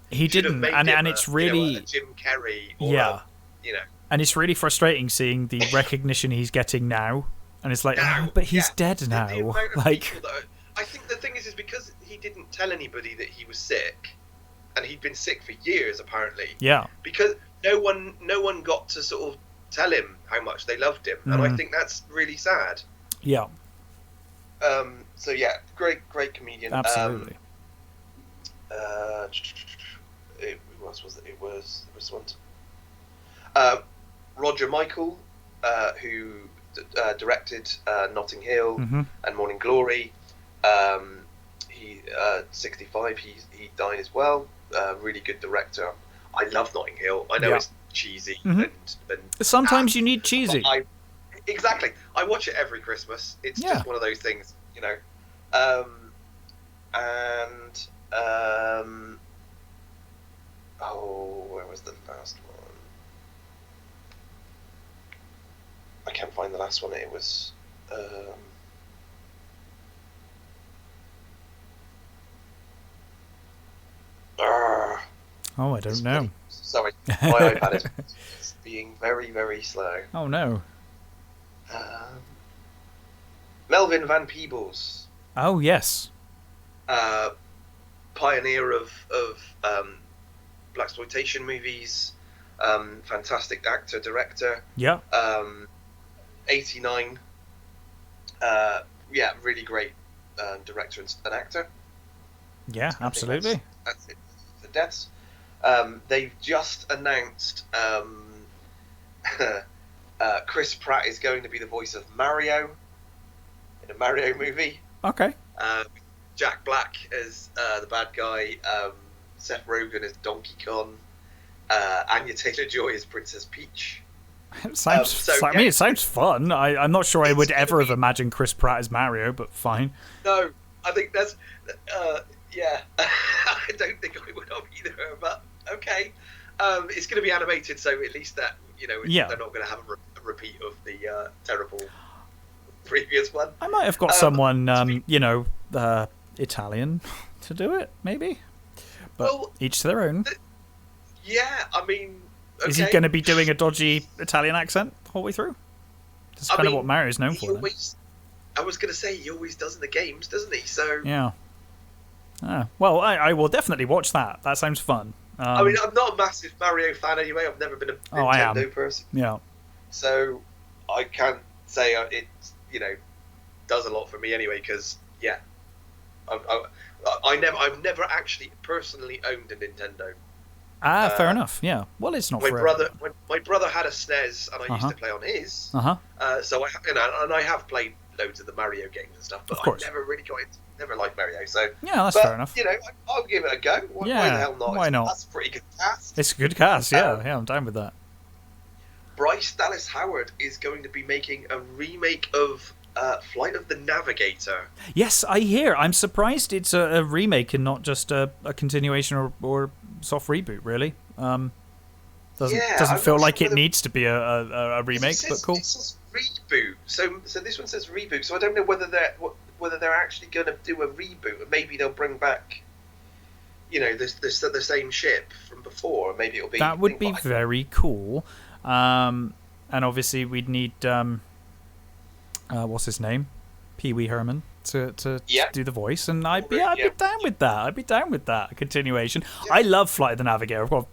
he didn't. And it's really a Jim Carrey. Or and it's really frustrating seeing the recognition he's getting now, and it's like, but he's dead now. I think the thing is because he didn't tell anybody that he was sick, and he'd been sick for years apparently. Yeah. Because no one got to sort of tell him how much they loved him, and I think that's really sad. Yeah. So yeah, great comedian. Absolutely. It was this one. Roger Michael, who directed Notting Hill and Morning Glory. He 65. He died as well. Really good director. I love Notting Hill. I know it's cheesy and sometimes you need cheesy. Exactly. I watch it every Christmas. It's just one of those things, where was the last one? I can't find the last one. It was. I don't know. Sorry, my iPad is being very, very slow. Oh no. Melvin Van Peebles. Oh yes. Pioneer of blaxploitation movies. Fantastic actor, director. Yeah. 89. Really great director and actor. Yeah, absolutely. That's it. The deaths. They've just announced Chris Pratt is going to be the voice of Mario in a Mario movie. Okay. Jack Black as the bad guy. Seth Rogen as Donkey Kong. Anya Taylor-Joy as Princess Peach. It sounds fun. I'm not sure I would ever have imagined Chris Pratt as Mario, but fine. No, I think that's... I don't think I would have either, but okay. It's going to be animated, so at least that, they're not going to have a repeat of the terrible previous one. I might have got someone, Italian to do it, maybe. But each to their own. I mean... Okay. Is he going to be doing a dodgy Italian accent the whole way through? That's kind of what Mario's known for. I was going to say, he always does in the games, doesn't he? So yeah. Well, I will definitely watch that. That sounds fun. I mean, I'm not a massive Mario fan anyway. I've never been a Nintendo person. Yeah. So I can't say it, does a lot for me anyway. Because I've never actually personally owned a Nintendo. Fair enough. Yeah. Well, it's not. My brother had a SNES, and I used to play on his. So I have played loads of the Mario games and stuff, but I never really got it. Never liked Mario, so yeah, that's fair enough. I'll give it a go. Why the hell not? Why not? That's a pretty good cast. It's a good cast. Yeah, I'm down with that. Bryce Dallas Howard is going to be making a remake of Flight of the Navigator. Yes, I hear. I'm surprised it's a remake and not just a continuation or soft reboot, really. Doesn't feel like it needs to be a remake, but cool. It says reboot. So this one says reboot. So I don't know whether they're actually going to do a reboot, or maybe they'll bring back, the same ship from before. Maybe it'll be that would be very cool. And obviously we'd need what's his name, Pee Wee Herman to do the voice, and I'd be down with that. I'd be down with that. A continuation. Yeah. I love Flight of the Navigator. I've got a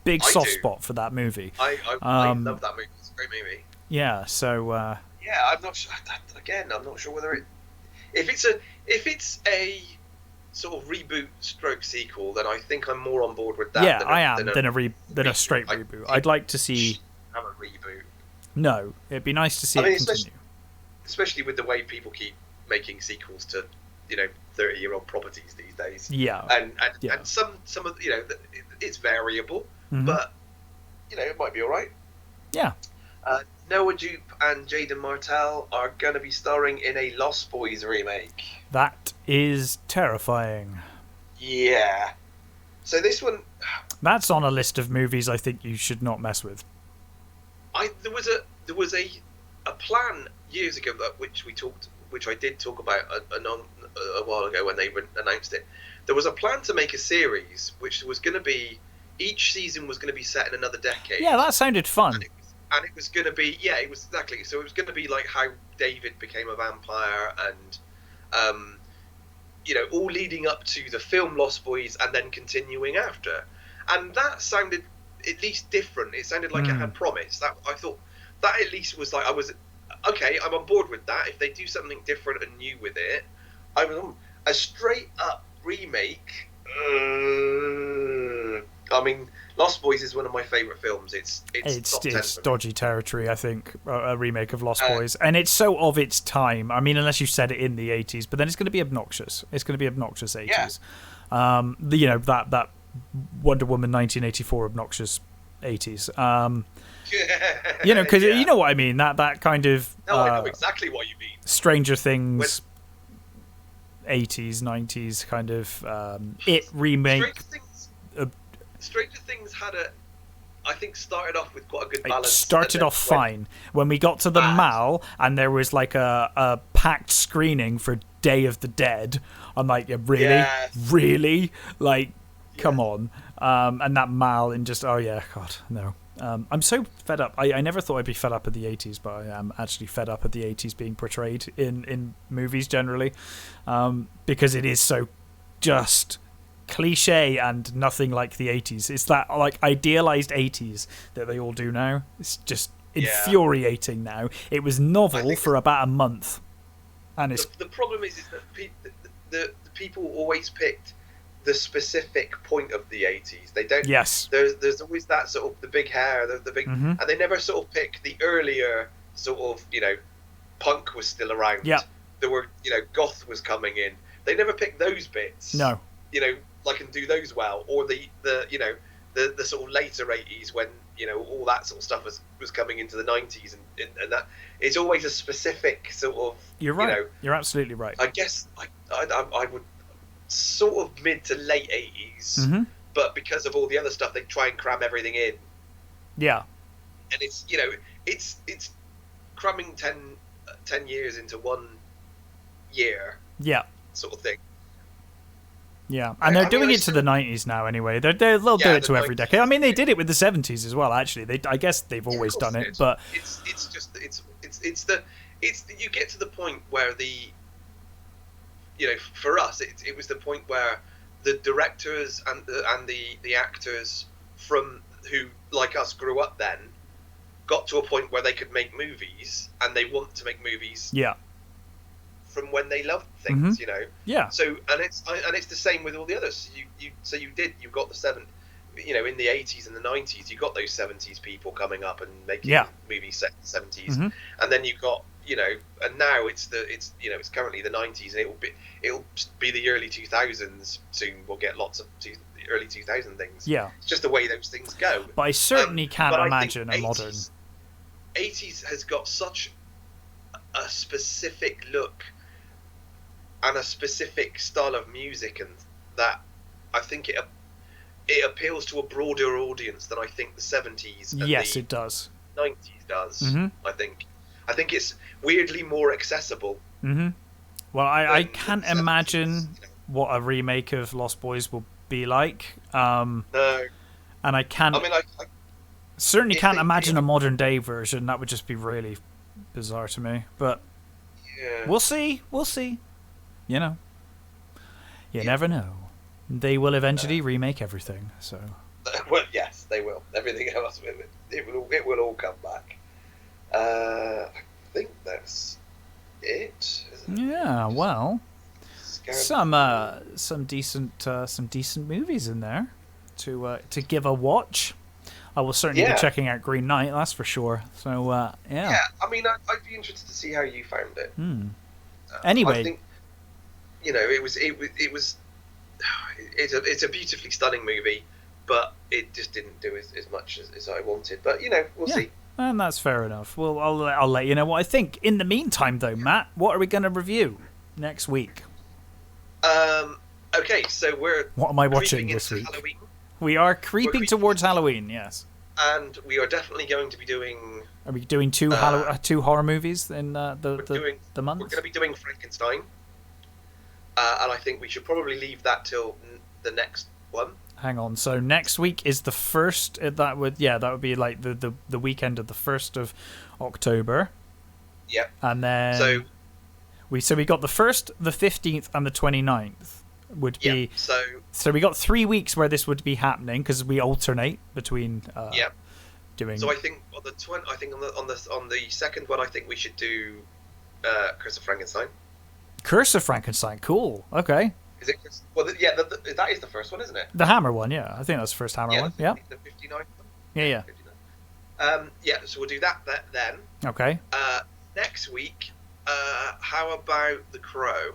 big soft spot for that movie. I love that movie. It's a great movie. Yeah. So. I'm not sure. Again, I'm not sure whether if it's a sort of reboot stroke sequel, then I think I'm more on board with that. Yeah, I am than a straight reboot. I'd like to see. Have a reboot. No, it'd be nice to see it continue. Especially with the way people keep making sequels to 30-year-old properties these days. Yeah. And some of it's variable, but it might be all right. Yeah. Noah Jupe and Jaden Martell are going to be starring in a Lost Boys remake. That is terrifying. Yeah. So this one... That's on a list of movies I think you should not mess with. There was a plan years ago which I did talk about a while ago when they announced it. There was a plan to make a series which was going to be, each season was going to be set in another decade. Yeah, that sounded fun. And it was going to be, it was exactly. So it was going to be like how David became a vampire, and all leading up to the film Lost Boys, and then continuing after. And that sounded at least different. It sounded like it had promise. That I thought that at least was like, I was okay. I'm on board with that. If they do something different and new with it, I was a straight up remake. I mean, Lost Boys is one of my favourite films. It's dodgy territory, I think, a remake of Lost Boys. And it's so of its time. I mean, unless you said it in the 80s, but then it's going to be obnoxious. It's going to be obnoxious 80s. Yeah. That Wonder Woman 1984 obnoxious 80s. Because you know what I mean. That kind of... No, I know exactly what you mean. Stranger Things... 80s, 90s kind of it remake. Stranger Things had I think started off with quite a good balance. It started off fine. When we got to the Mall and there was like a packed screening for Day of the Dead, I'm like, really? Like, come on. And that Mall and just, God, no. I'm so fed up. I never thought I'd be fed up at the 80s, but I am actually fed up at the 80s being portrayed in movies generally, because it is so just cliche and nothing like the 80s. It's that like idealized 80s that they all do now. It's just infuriating now. It was novel for about a month, and it's the problem is that the people always picked the specific point of the 80s. They don't. Yes. There's always that sort of the big hair, the big, and they never sort of pick the earlier sort of punk was still around. Yeah. There were goth was coming in. They never pick those bits. No. Like and do those well, or the sort of later 80s when all that sort of stuff was coming into the 90s, and that it's always a specific sort of. You're right. You're absolutely right. I guess I would. Sort of mid to late 80s, but because of all the other stuff, they try and cram everything in. Yeah, and it's it's cramming 10 years into 1 year. Yeah, sort of thing. Yeah, and they're doing it to the 90s now. Anyway, they'll do it to every decade. I mean, they did it with the 70s as well. Actually, I guess they've always done it, but it's you get to the point where for us, it was the point where the directors and the actors from who, like us, grew up then, got to a point where they could make movies, and they want to make movies. Yeah. From when they loved things, Yeah. So and it's the same with all the others. You got the in the 80s and the 90s, you got those 70s people coming up and making movies set in the 70s, and then you got. And now it's currently the 90s, and it'll be the early 2000s soon. We'll get lots of early 2000 things. Yeah, it's just the way those things go. But I certainly can't imagine a modern 80s has got such a specific look and a specific style of music, and that I think it appeals to a broader audience than I think the 70s and it does. 90s does. I think it's weirdly more accessible. Well, I can't imagine what a remake of Lost Boys will be like. No. And I can't. I mean, I certainly can't imagine a modern day version. That would just be really bizarre to me. But we'll see. We'll see. You know, you never know. They will eventually remake everything. So. Well, yes, they will. Everything else, it will all come back. I think that's it. Yeah. Well, some decent movies in there to give a watch. I will certainly be checking out Green Knight, that's for sure. So yeah, I mean, I'd be interested to see how you found it. Anyway, I think, you know, it's a beautifully stunning movie, but it just didn't do as much as I wanted. But you know, we'll see. And that's fair enough. Well, I'll let you know what I think. In the meantime, though, Matt, what are we going to review next week? Okay, so what am I watching this week? Halloween. We are creeping towards Halloween, yes. And we are definitely going to be doing... Are we doing two horror movies in the month? We're going to be doing Frankenstein. And I think we should probably leave that till the next one. Hang on. So next week is the first. That would be like the weekend of the 1st of October. Yep. And then we got the 1st, the 15th, and the 29th. Would be so we got 3 weeks where this would be happening because we alternate between doing. So I think on the on the second one, I think we should do Curse of Frankenstein. Curse of Frankenstein, cool. Okay. Is it? Well, that is the first one, isn't it? The Hammer one, yeah. I think that's the first Hammer one. Yeah. The 59th one. Yeah. 59. So we'll do that then. Okay. Next week, how about The Crow?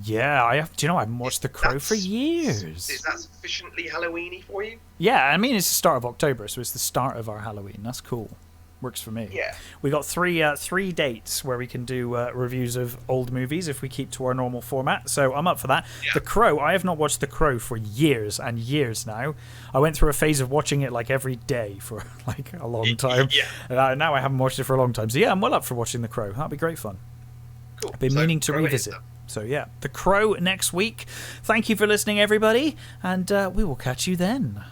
Yeah, I have. Do you know I haven't watched The Crow for years? Is that sufficiently Halloweeny for you? Yeah, I mean it's the start of October, so it's the start of our Halloween. That's cool. Works for me. Yeah. We got three dates where we can do reviews of old movies if we keep to our normal format. So I'm up for that. Yeah. The Crow. I have not watched The Crow for years and years now. I went through a phase of watching it like every day for like a long time. Yeah. Now I haven't watched it for a long time. So yeah, I'm well up for watching The Crow. That'd be great fun. Cool. I've been meaning to revisit. So yeah, The Crow next week. Thank you for listening, everybody, and we will catch you then.